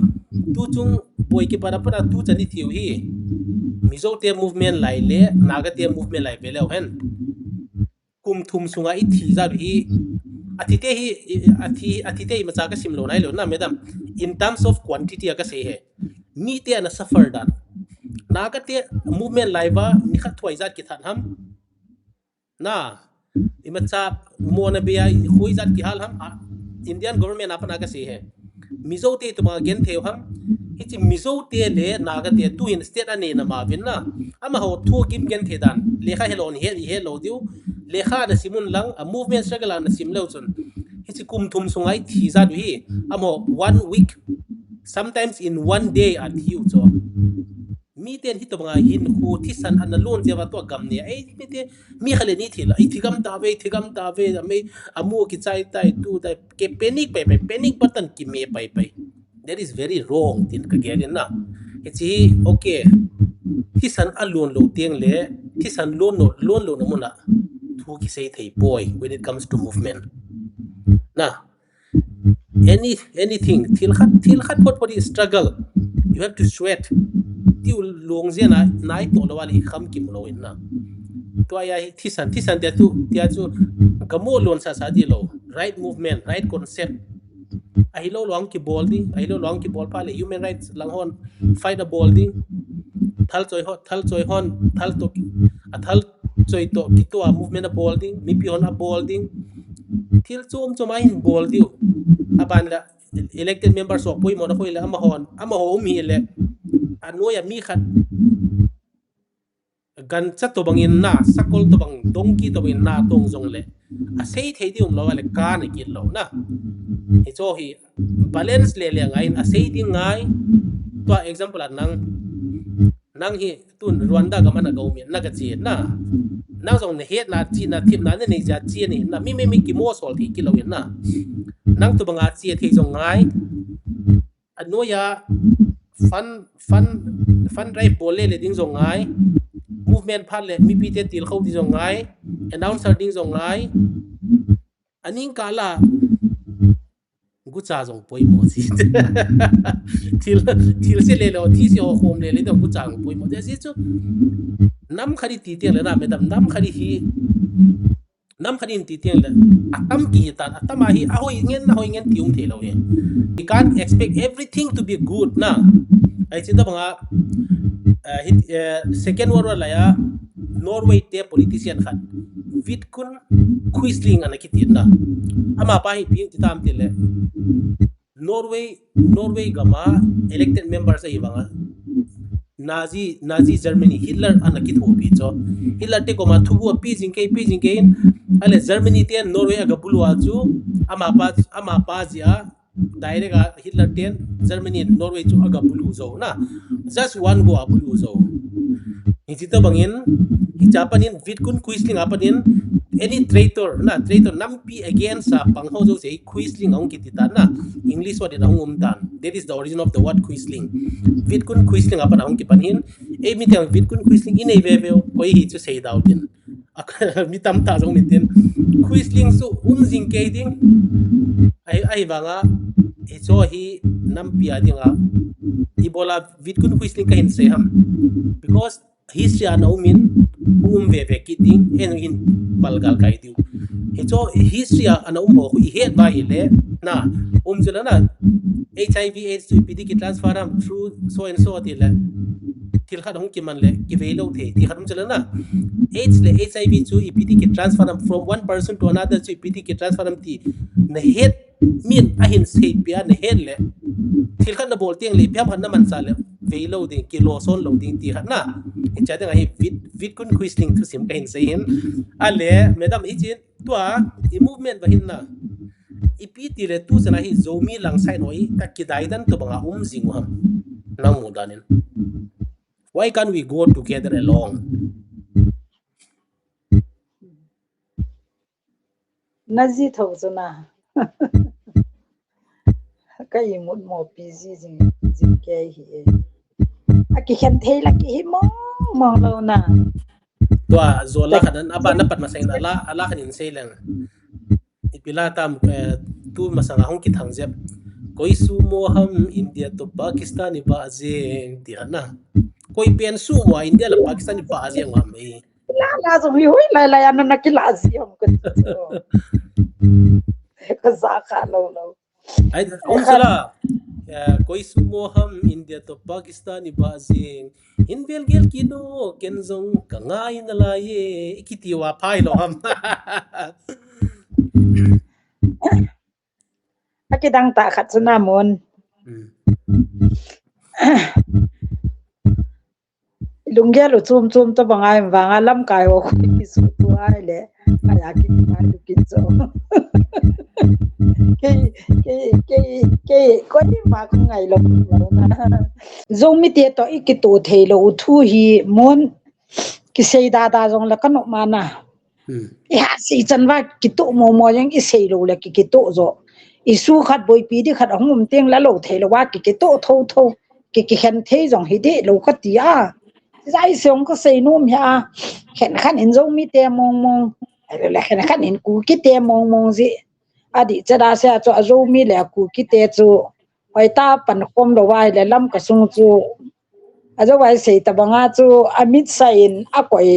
tu chung boy ki para tu chani thiu hi mizo te movement lai le naga te movement lai ve le hen kum thum sunga i thi za hi athite hi athite ma cha ka sim lo nai lo na madam in terms of quantity ka se he mi te na suffer dan naga te movement lai ba ni kha thoi zat ki than ham na ima cha mo na be khoi zat ki hal ham indian government apna ka se he mizo te to ma gen theu ham hichi mizo te le naga te tu in state ane na ma vin na ama ho thu kim gen the dan lekha helon he lo diu lekha na simun lang a movement struggle na sim lo chun hichi kum thum sungai thi za du hi amo 1 week sometimes in 1 day at hiu cho mi ten hito mga hin khu thi san an lon je wa to gam ne ai mi te mi khale ni thila I thigam ta ve me amu ki chai tai tu ta ke panic button ki me pai that is very wrong tin ka gen na hichi okay thi san alon lo tiang le thi san lon lo na muna thu ki sei thei boy when it comes to movement na anything til khat pot struggle you have to sweat tiu long je na nai to lo wali kham kim lo in na to ya thi san dia chu kamo lon sa di lo right movement right concept ai lo long ki ball pa le human rights lang hon fight the ball ding thal choi hon thal choi to ki to movement a ball ding mi pi on a ball ding thil chom ai ball diu aban la elected members of poi mo na khoi la ama ho mi le anoya mi khat gan chat to bangin na sakol to bang dongki to bangin na tong jong le a sei thei dium lo le ka ne ki lo na he cho hi balance le ngai a sei ding ngai to example nang hi tun Rwanda ga mana government na ga chi na jong ne het na chi na thip na ne ja chi ni na mi ki mo sol thi ki lo na nang to banga chi thei jong ngai anoya fun drive bole le ding zong ngai movement phan le mi pi te til khau di zong ngai announcer ding zong ngai aning kala gu cha zong poi mo si til se le lo thi se ho khom le to gu cha ngong poi mo de si chu nam khari ti te le na madam nam khari ti te le atam ki ta atam hi a hoi ngen tiung the lo he we can't expect everything to be good na ai chin da banga second world war la ya Norway te politician khan Vidkun Quisling anakitin na ama pa hi ping ti tam tile Norway gama elected members ai banga Nazi Germany Hitler anakit ho pi cho Hitler te koma thubu pi jingke ale Germany te Norway aga bulwa chu ama pa zia direct Hitler ten Germany Norway chu aga bulu zo na just one go bulu zo hijita bangin hijapanin Vidkun Quisling apanin any traitor nampi against sa pangho zo sei Quisling ang kitita na English word ang umtan that is the origin of the word Quisling Vidkun Quisling apan ang kipanhin mi tiang Vidkun Quisling inay veveo koi hi chu sei daw din mi tam ta jong mitin Quisling su jing ke ding ai banga cho hi nampi adinga ibola Vidkun Quisling kahin se ham because history ana umin veve kiting in palgal kai diu cho history ana ho hi het ba ile na jela na HIV AIDS to PD ki transfer through so and so atile thil khat hong ki man le ki ve lo the ti khatum chala na AIDS le HIV chu EPT ki transfer from one person to another chu EPT ki transfer ti na het min a hin sei pia na het le thil khat na bol tiang le piam khat na man sa le ve lo ding ki lo son lo ding ti khat na in cha dang hi vit kun quisling thu sim ka hin sei hin a le madam hi chin tua i movement ba hin na EPT le tu sana hi zomi lang sai noi ka ki dai dan to banga jing ham nang mu danin why can't we go together along nazi thau chuna ka i mut mo busy jing ke hi aki khan thei la ki hi mo lo na tua zola khadan aba na pat masai na ala khanin sei lang ipila tam tu masanga hong ki thang jep koi su mo ham India to Pakistan ba jeng ti na koi pen su mo India la Pakistan ba jeng wa mai la zo hi hoi la ya na ki la ziom ko za kha lo ai ong sala koi su mo ham India to Pakistan ba jeng in bel gel kino kenzong kangai na la ye ikiti wa phai lo ham aki dang ta khat chuna mon lungge lo chum to bangai wanga lam kai ho ki su tu ai le aya ki ma du ki zo ke ko ni ma ko ngai lo na zo mi te to iki to thei lo thu hi mon ki sei da jong la kan ma na ya si chan wa ki to mo yang i sei lo la ki to zo isu khat boi pi di khat hongum teng la lo thei lo wa ki to tho ki khen thei jong hi de lo ka ti a zai song ko sei num ya khen khan in zo mi te mong la khen khan in ku ki te mong ji adi chada se cho zo mi le ku ki te chu hoi ta pan khom lo wai le lam ka sung chu azo wai sei ta banga chu amit sain a koi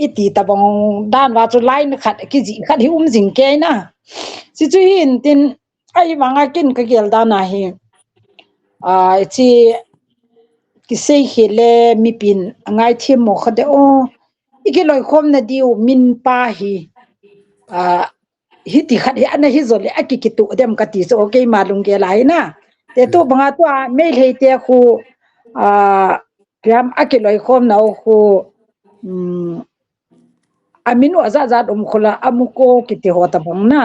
iti ta bang dan wa chu line khat ki ji khat hi jing ke na si chu hin tin ai wanga kin ka gel da na hi chi ki sei hele mi pin angai thim mo khade o iki loi khom na diu min pa hi hi ti khat hi ana hi zole aki ki tu dem ka ti so okay malung ge lai na te to banga to me le te khu piam aki loi khom na khu aminu aza dum khula amuko ki ti hota bang na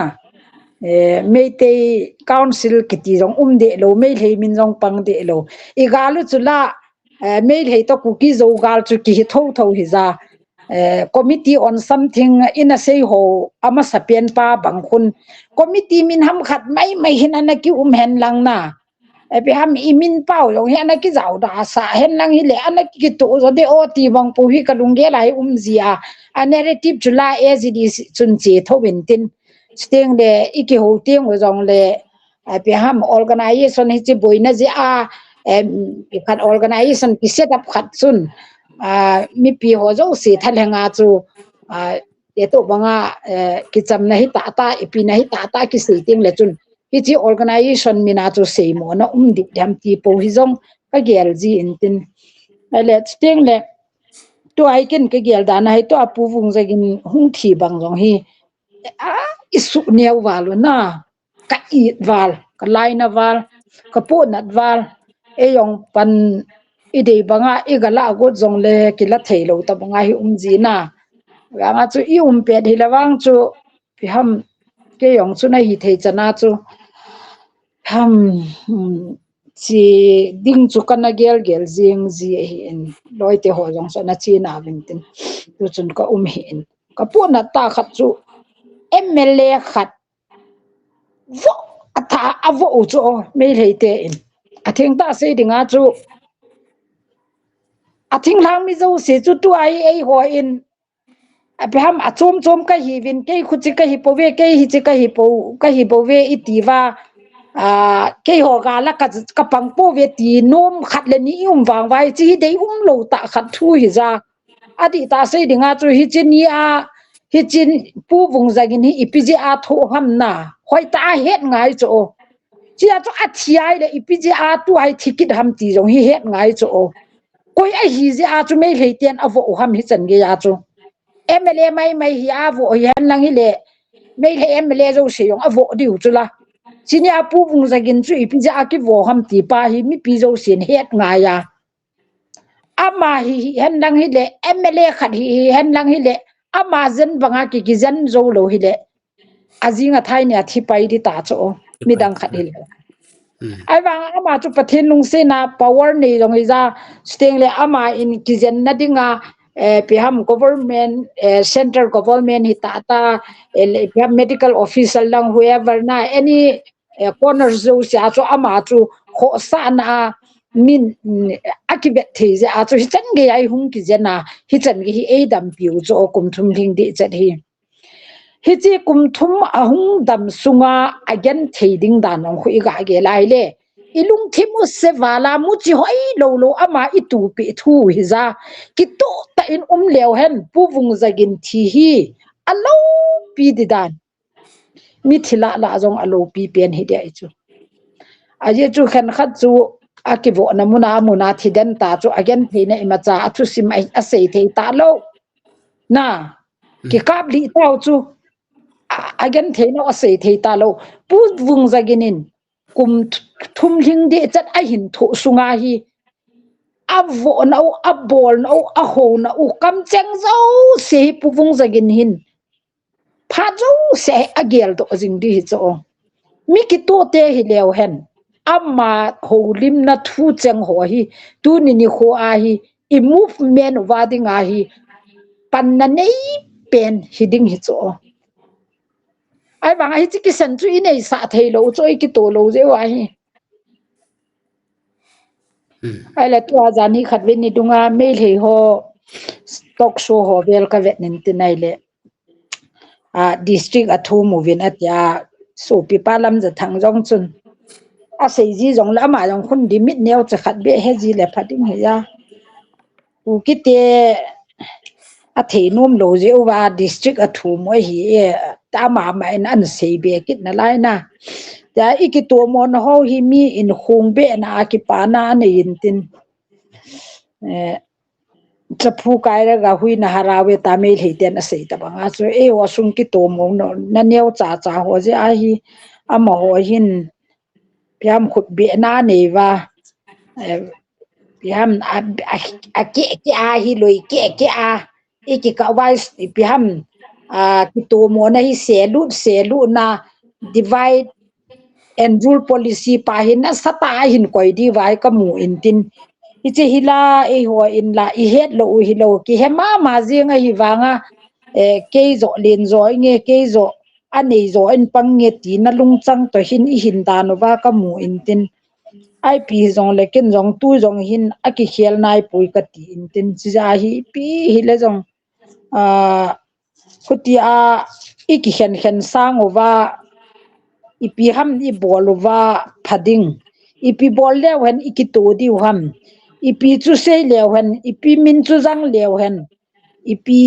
meite council ki ti jong de lo me le min jong pang de lo igalu chula me le to ku ki zo gal chu ki tho hi za committee on something in a say ho ama sapien pa bangkhun committee min ham khat mai hin ana ki hen lang na bi ham imin pau yong he ana ki zau da sa hen lang hi le ana ki to zo de o ti bang pu hi ka lungge lai zia a narrative chula as it is chun che thobin tin steng de iki ho tiang o jong le bi ham organization hi chi boina ji a khat organization ki set up khat chun mi pi ho zo si thalenga chu te to banga ki cham na hi ta ipi na hi ta ki si ting le chun hi chi organization mina chu sei mo na di dam ti po hi zong ka gel ji in tin le steng le to ai ken ka gel da na hi to apu vung jagin hung thi bang jong hi isu neu walu na ka i wal ka laina wal ka po nat wal e yong pan ide banga igala got jong le kila theilo ta banga hi ji na nga chu i pe hi lawang chu pi ham ke yong chu na hi thei chana chu ham chi ding chu kana gel jing ji hi en loite ho jong so na chi na vin tin tu chun ka hi en ka po na ta khat chu MLA khat vo ata avo chu me leite in athing ta se dinga chu athing lang mi zo se chu tu ai ho in abham achom ka hi vin ke khuchi ka hi pove ke hi chi ka hi po ve itiva ke ho ga la ka pang po ve ti nom khat le ni wang vai chi dei lo ta khat thu hi za adi ta se dinga chu hi chin ni hi chin pu vung zagin hi ipji a tho ham na hoi ta het ngai cho chia cho a thiai le ipji a tu ai thikit ham ti jong hi het ngai cho koi a hi je a chu me leitian avo ham hi chan ge ya chu MLA mai hi avo yan lang hi le me le MLA zo se yong avo diu chu la sini apu vung zagin chu ipi ja ki vo ham ti pa hi mi pi zo sin het nga ya ama hi hen lang hi le MLA khat hi hen lang hi le ama zen banga ki zen zo lo hi le azinga thai ne thi pai di ta cho mi dang khat hi le ai wang ama chu pathin lung se na power nei long i za steng le ama in ki zen na dinga piham government central government hi ta piham medical official lang whoever na any corner zo sia chu ama chu kho sa na min akibet the je a chu hi chan ge ai hung ki jena hi chan ge hi e dam piu cho kum thum thing di chat hi hi chi kum thum ahung dam sunga again thading dan ong khui ga ge lai le ilung thimu se wala mu chi hoi lo ama itu pi thu hi za ki to ta in leo hen pu vung zagin thi hi alo pi di dan mi thila la jong alo pi pen hi dei chu aje chu khan khat chu akivo namuna thiden ta chu again theina ima cha athu sim ai asei thei ta lo na ki kap li tau chu again theina asei thei ta lo pu vung zaginin kum thum hling de chat a hin tho sunga hi avo na a bol na a ho na u kam cheng zo se pu vung zagin hin pha zo se agel to jing di hi cho mi ki to te hi leo hen amma ho lim na thu cheng ho hi tu ni ho a hi I movement wa ding a hi pan na nei pen hi ding hi cho ai bang hi chi ki san chu i nei sa thei lo choi ki to lo je wa hi ai la tu a jani khat wen ni dunga me le ho stock show ho vel ka vet nin ti nai le a district athu movin atya so pi palam ja thang jong chun a sei ji jong la ma jong khun di mit neo cha khat be he ji le phating he ya u ki te a thei nom lo je wa district athu mo hi ta ma in an sei be kit na lai na ya iki to mon ho hi mi in khung be na ki pa na ne in tin chapu kai ra ga hui na harawe ta me le ten a sei ta banga so e wa sung ki to mo no na neo cha ho je a hi ama ho hin piam khut be na ne wa piam a ke a hi loi ke a iki ka wai piam ki to mo na hi se lu na divide and rule policy pa hin na sata hin koi di vai ka mu in tin ichi hila e ho in la I het lo hi lo ki hema ma jinga hi wanga ke zo len zo nge ke zo anei zo in pang nge ti na lung chang to hin I hin da no wa ka mu in tin ai pi zong le ken zong tu zong hin aki khel nai pui ka ti in tin chi ja hi pi hi le zong khuti a iki khen sang over ipi ham I bol over phading ipi bol le wen iki to di ham ipi chu se le wen ipi min chu jang le wen ipi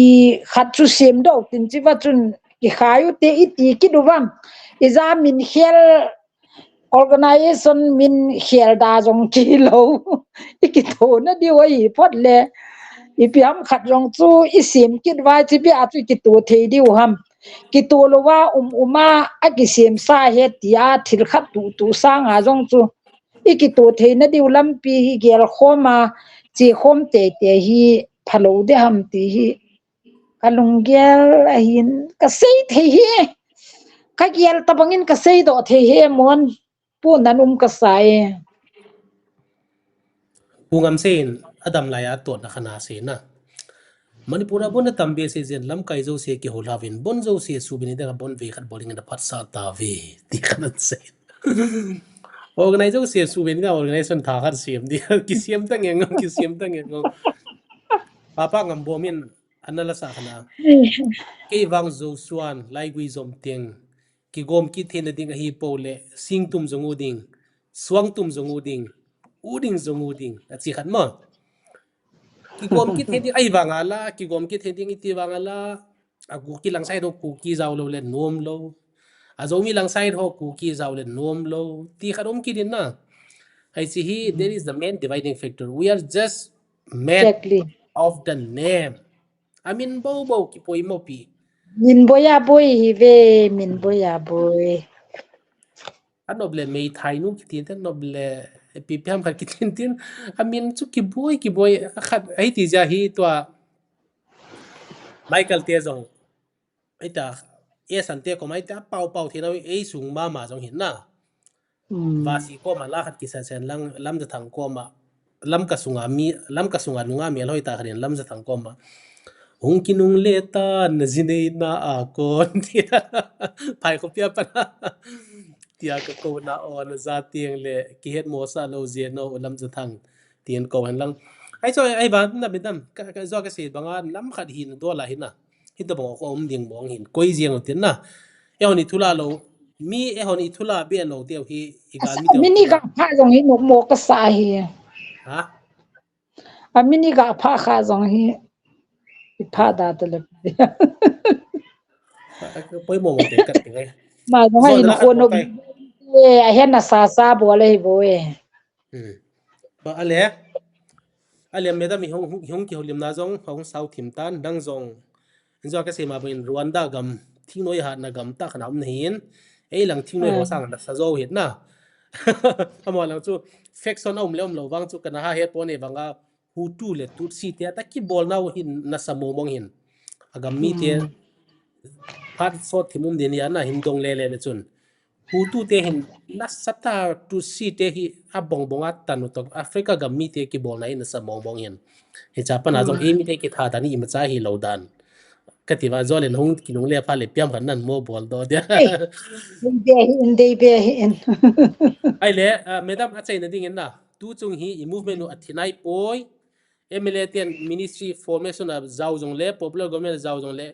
khat chu sem do tin chi wa chun ki khayu te iti ki duwam iza min khel organization min khel da jong ki lo iki to na di wai pot le ipi ham khat jong chu isim ki wa chi bi a chu ki to the di ham ki to lo wa uma a ki sem sa he tia thil khat tu sang a jong chu iki to the na di lam pi hi gel khoma chi khom te hi phalo de ham ti hi kalung gel a hin ka sei the hi ka gel ta bangin ka sei do the hi mon pu nanum ka sai pungam sein adam laya to na khana se na manipura bon tambe se zen lam kai zo se ki holavin bon zo se subini da bon ve khat bowling da phat sa ta ve ti khanan se organizer se subini da organization tha khat sim di ki sim ta ngeng ki sim ta ngeng papa ngam bomin anala sa khana ke wang zo suan lai gui zom teng ki gom ki thena ding hi pole sing tum zongu ding swang tum zongu ding uding zongu ding chi khat ma ki gom ki thedi ai wangala ki gom ki thedi ngi ti wangala aku ki langsai do ku ki zaw lo le nom lo azomi langsai ho ku ki zaw le nom lo ti kharom ki din na I see he there is the main dividing factor we are just made exactly of the name amin bo ki poi mo pi min boya boy hi ve min boya boy anoble mei thai nu ki tin noble pi piam khat ki tin amin chu ki boy khat ai ti ja hi to Michael Te jong ai ta e san te ko mai ta pau thi na ei sung ma jong hin na và si ko ma la khat ki sen lang lam da thang ko ma lam ka sunga nunga mi loi ta kharin lam da thang ko ma hong kinung le ta na jinei na a kon tia phai ko pia pa tia ka ko na on za tieng le ki het mo sa lo je no lam da thang tien ko han lang ai cho ai ba na bedam ka zo ka se banga lam khat hin do la hin na hin da bong ko ding bong hin koi jiang tin na e honi thula lo mi e honi thula be lo teu hi igal mi teu mini ga pha jong hi nok mo ka sa hi ha a mini ga pha kha jong hi pha da ta le poi mo te kat te ma jong zo hi da ko khat mo no kai e a hen na sa bo le hi bo e ba ale me da mi hong ki holim na jong hong sau thim tan dang jong zo ka se ma bin Rwanda gam thing noi ha na gam ta khanam nehin ei lang thing noi ho sang da sa zo het na amo lang chu faction om lo wang chu kana ha het pon e wanga hutu le tutsi te ta ki bol na hin na samo mong hin agam mi te phat so thimum din ya na hin dong le chun hutu te hin na sata tutsi te hi a bong bonga tanu to Africa gam mi te ki bol na in sa mong bong hin he cha pa na jong e mi te ki tha ta ni ma cha hi lo dan ka ti wa zo le hong ki nong le pha le piam kan nan mo bol do dia dei be in ai le madam a chai na ding en na tu chung hi movement no athinai poi MLA ten ministry formation of zau jong le popular government zau jong le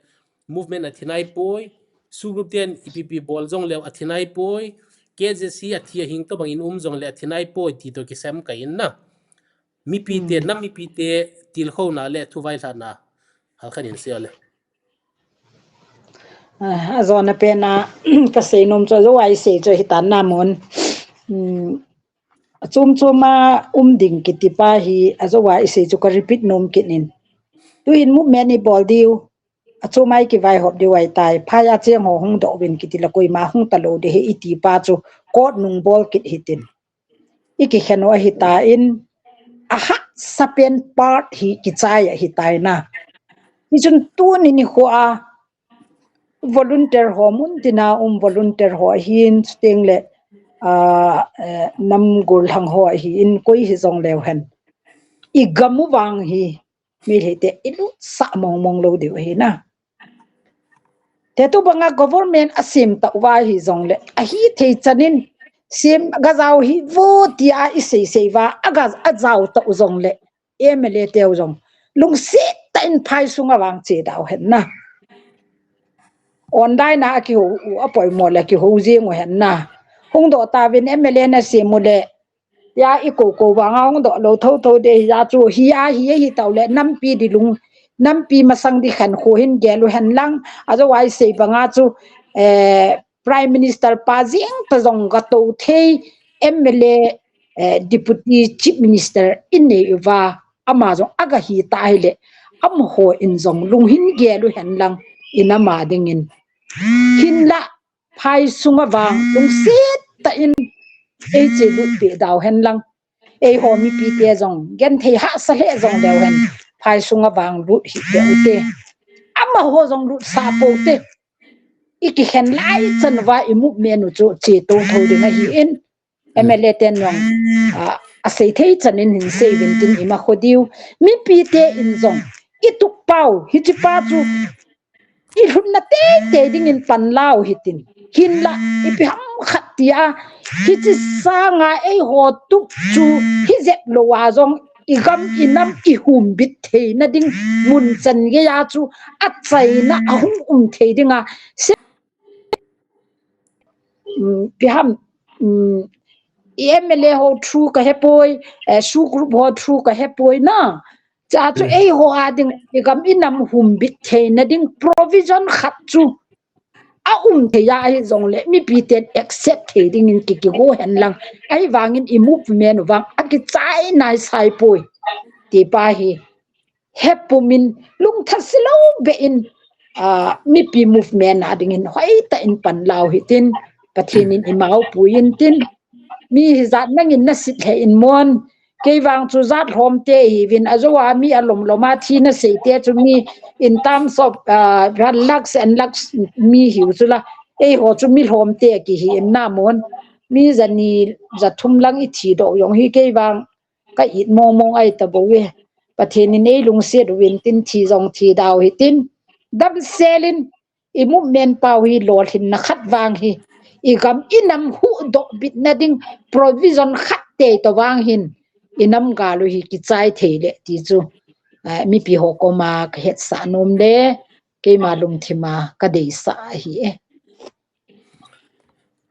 movement athinai poi su group ten EPP bol jong le athinai poi KJC athia hing to bangin jong le athinai poi ti to ki sam ka in na mi pi te na mi pi te til kho na le thu vai tha na hal khanin se le a zona pe na ka se nom cho zo ai se cho hitan na mon chum chuma ding kitipa hi azo wa se chu ka repeat nom kinin tu in mu many bol diu achu mai ki vai hop diu ai tai pha ya cheng ho hung do bin kitila koi ma hung talo de he iti pa chu kot nung bol kit hitin iki khano hi ta in aha sapen part hi ki chai hi tai na ni chun tu ni ho a volunteer ho mun tina volunteer ho hin steng le nam gul hang ho hi in koi hi zong lew hen i gamu wang hi mi he te ilu sa mong lo de hi na te tu banga government asim ta wa hi zong le a hi the chanin sim ga zaw hi vo ti a i sei wa aga a zaw ta zong le emele te zong lung se ta in phai sunga wang che daw hen na online na ki ho apoi mo la ki ho je ngo hen na hung do ta bin MLA na se mo le ya i ko wa ngong do lo tho de ya chu hi taw le nam pi di lung nam pi masang di khan kho hin ge lu hen lang azo wai se banga chu prime minister pa jing ta jong ga to the MLA deputy chief minister in ne wa ama jong aga hi ta le am ho in jong lung hin ge lu hen lang ina ma ding in hin la phai sunga wang lung set ta in e che lu pe daw hen lang e ho mi pi te jong gen thei ha sa he jong dew hen phai sunga wang lu hi te te ama ho jong lu sa po te iki hen lai chan wa i mu menu chu che to tho de na hi in MLA ten yong a sei thei chan in hin sei vin tin ima khodiu mi pi te in jong i tu pau hi chi pa chu i hun na te ding in pan lao hitin hin la i pi ham khatia hi chi sa nga e ho tu chu hi zep lo wa jong i gam inam i hum bit the na ding mun chan ge ya chu a chai na ahum the dinga pi ham MLA ho through ka hepoi su group ho through ka hepoi na cha chu ei ho ading gam inam hum bit the na ding provision khat chu a the ya hi zong le mi pi ten accept the ding in ki go hen lang ai wangin i movement wang a ki chai nai sai poi ti pa hi hepumin lung thaslo be in mi pi movement ading in hoi ta in pan lau hi tin pathin in imau puin tin mi zat nang in na sit he in mon ke wang chu zat hom te hi win azowa mi alom loma thi na se te chu mi in terms of lux and lux mi hi chula ei ho chu mi hom te ki hi in na mon mi zani za thum lang I thi do yong hi ke wang ka it mong mong ai ta bo we pathin in ei lung se win tin thi jong thi daw hi tin dam selin I movement pau hi lol hin na khat wang hi I gam inam hu do bit na ding provision khat te to wang hin inam ga lu hi ki chai theile ti chu mi pi ho ko ma ka het sa nom le ke ma lum thima ka dei sa hi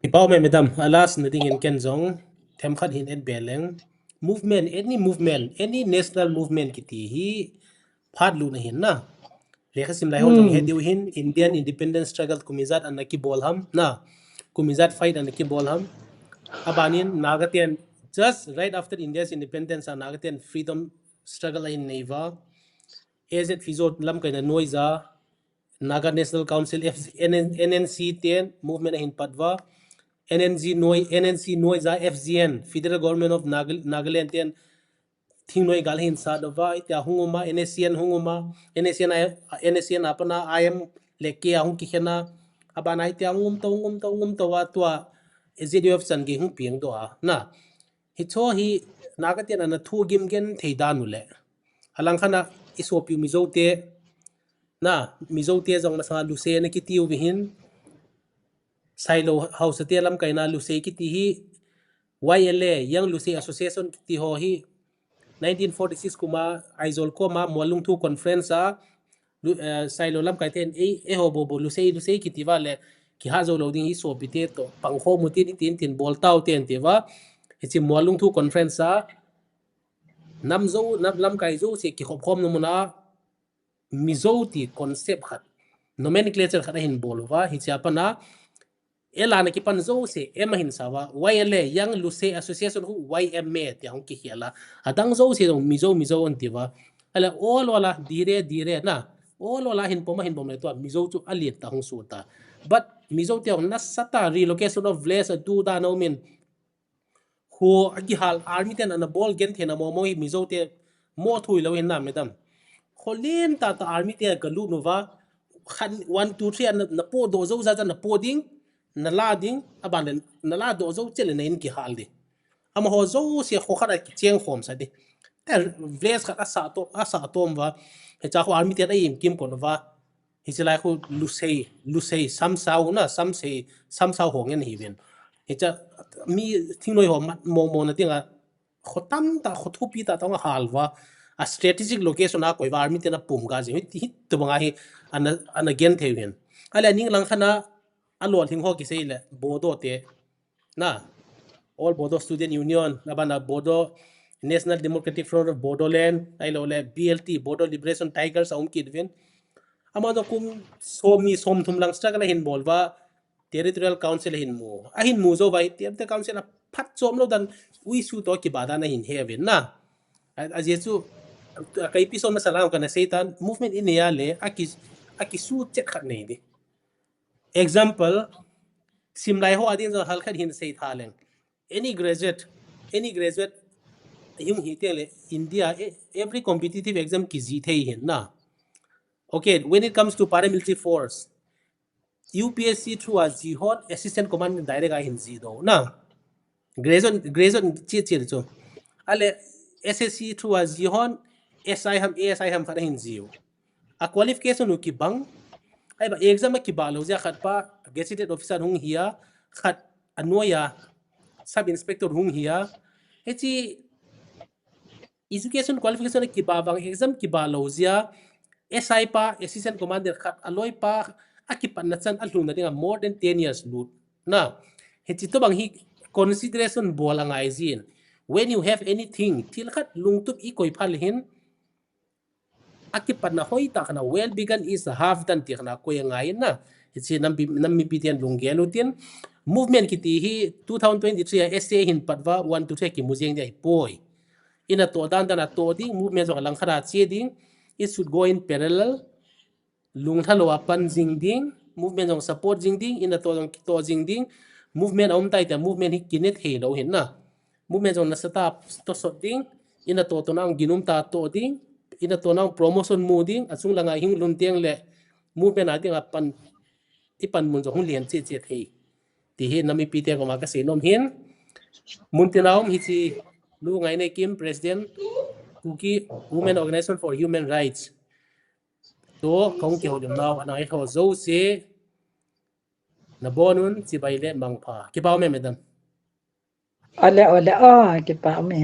Ipaw me madam alas na ding in ken zong them khat hin et beleng movement any national movement kiti hi phat lu na hin na lekha sim lai ho jong he diu hin Indian independence struggle kumizat anaki bolham na kumizat fight anaki bolham abanin nagatian just right after India's independence and nagatian freedom struggle in neiva as it fizo lam kaina noiza Naga National Council NNC 10 movement in Padva NNC Noi za FGN Federal Government of Nagaland 10 thing noi gal hin sa dava ita hunguma NSCN hunguma NSCN apana IM leke ahung ki khena abana ita ngum to wa tua ZDF san ge hung piang do na hi cho hi Nagatian ana thu gim gen theidanu le halang khana isopi mizo te na mizo te jong na sa luse na ki tiu bihin sailo house te lam kaina luse ki ti hi YLA Young Lucy Association ki ti ho hi 1946 kuma aizol ko ma molung thu conference a sailo lam kai ten e ho bo luse ki ti va le ki ha zo lo ding hi so bite to pangkho mutin tin bol tau ten te va hi molung thu conference a namzo lam kai zo se ki khom no muna mizo ti concept khat nomenclature khat hin bolwa hi chapa na elana ki pan zo se ema hin sawa YLA Young Lucy Association hu YMA ti hong ki hiala adang zo se dong mizo on tiwa ala all wala dire na all wala hin poma le to mizo chu aliet ta hong suta but mizo ti hong na sata relocation of place du da no min ho agi hal army ten ana ball gen thena mo mizo te mo thui lo hin na madam kholin ta army te ka lu nova khan 1 2 3 na po do zo za na po ding na la ding aban na la do zo chele na in ki hal de ama ho zo se kho khara ki cheng khom sa de ta vles kha asa to wa he cha ko army te da im kim ko nova hi chila ko lusei sam sau na sam sau ho ngen hi ven he cha mi thingnoi ho mo na tinga khotam ta khothupi ta tong halwa a strategic location a koi army te na pum ga je hi to banga hi ana gen thewen ala ning lang khana alol thing ho ki sei le bodo te na all bodo student union nabana bodo national democratic front of bodoland ai lo le BLT bodo liberation tigers aum ki dven ama do kum som thum lang struggle hin bolwa territorial council hin mu a hin mu zo vai the council a phat chom lo dan ui su to ki bada na hin heaven na a jesu kai pison na salam kana seitan movement in ya le aki su chet khat nei de example simlai ho adin zo hal khat hin sei thaleng any graduate yung hi tele India every competitive exam ki ji thei hin na okay when it comes to paramilitary force UPSC through a jihad assistant commandant direct a hin ji do na graduate chi cho ale SSC through a jihad ASI ham khat hin ji a qualification ki bang ai ba exam ki ba lo ja khat pa gazetted officer hung hiya khat anoya sub inspector hung hiya hechi education qualification ki ba bang exam ki ba lo ja SI pa assistant commander khat aloi pa akipan na chan alung na dinga more than 10 years lut na hechi to bang hi consideration bola ngai jin when you have anything til khat lungtup I koi phal hin akipan na hoi ta kana well begun is half done ti kana ko ngai na hechi nam mi pitian lunggelo tin movement ki ti hi 2023 SA hin patwa 1 to 3 ki mujeng dai poi ina to dan dan to ding movement jong lang khara che ding it should go in parallel lung thalo pan jing ding movement jong support jing ding ina to jong to jing ding movement om tai ta movement hi kinet he lo hin na movement jong na setup to so ding ina to nang ginum ta to ding ina to nang promotion mu ding asung langa hing lun tiang le movement ading apan ipan mun jong lian che che thei ti hi nami pite ko ma ka se nom hin mun tinaum hi chi lu ngai nei kim president kuki women organization for human rights to kong ki hodum naw anai ho zo se na bonun chi bai le mangpha ki pau me madam ole ole ki pa me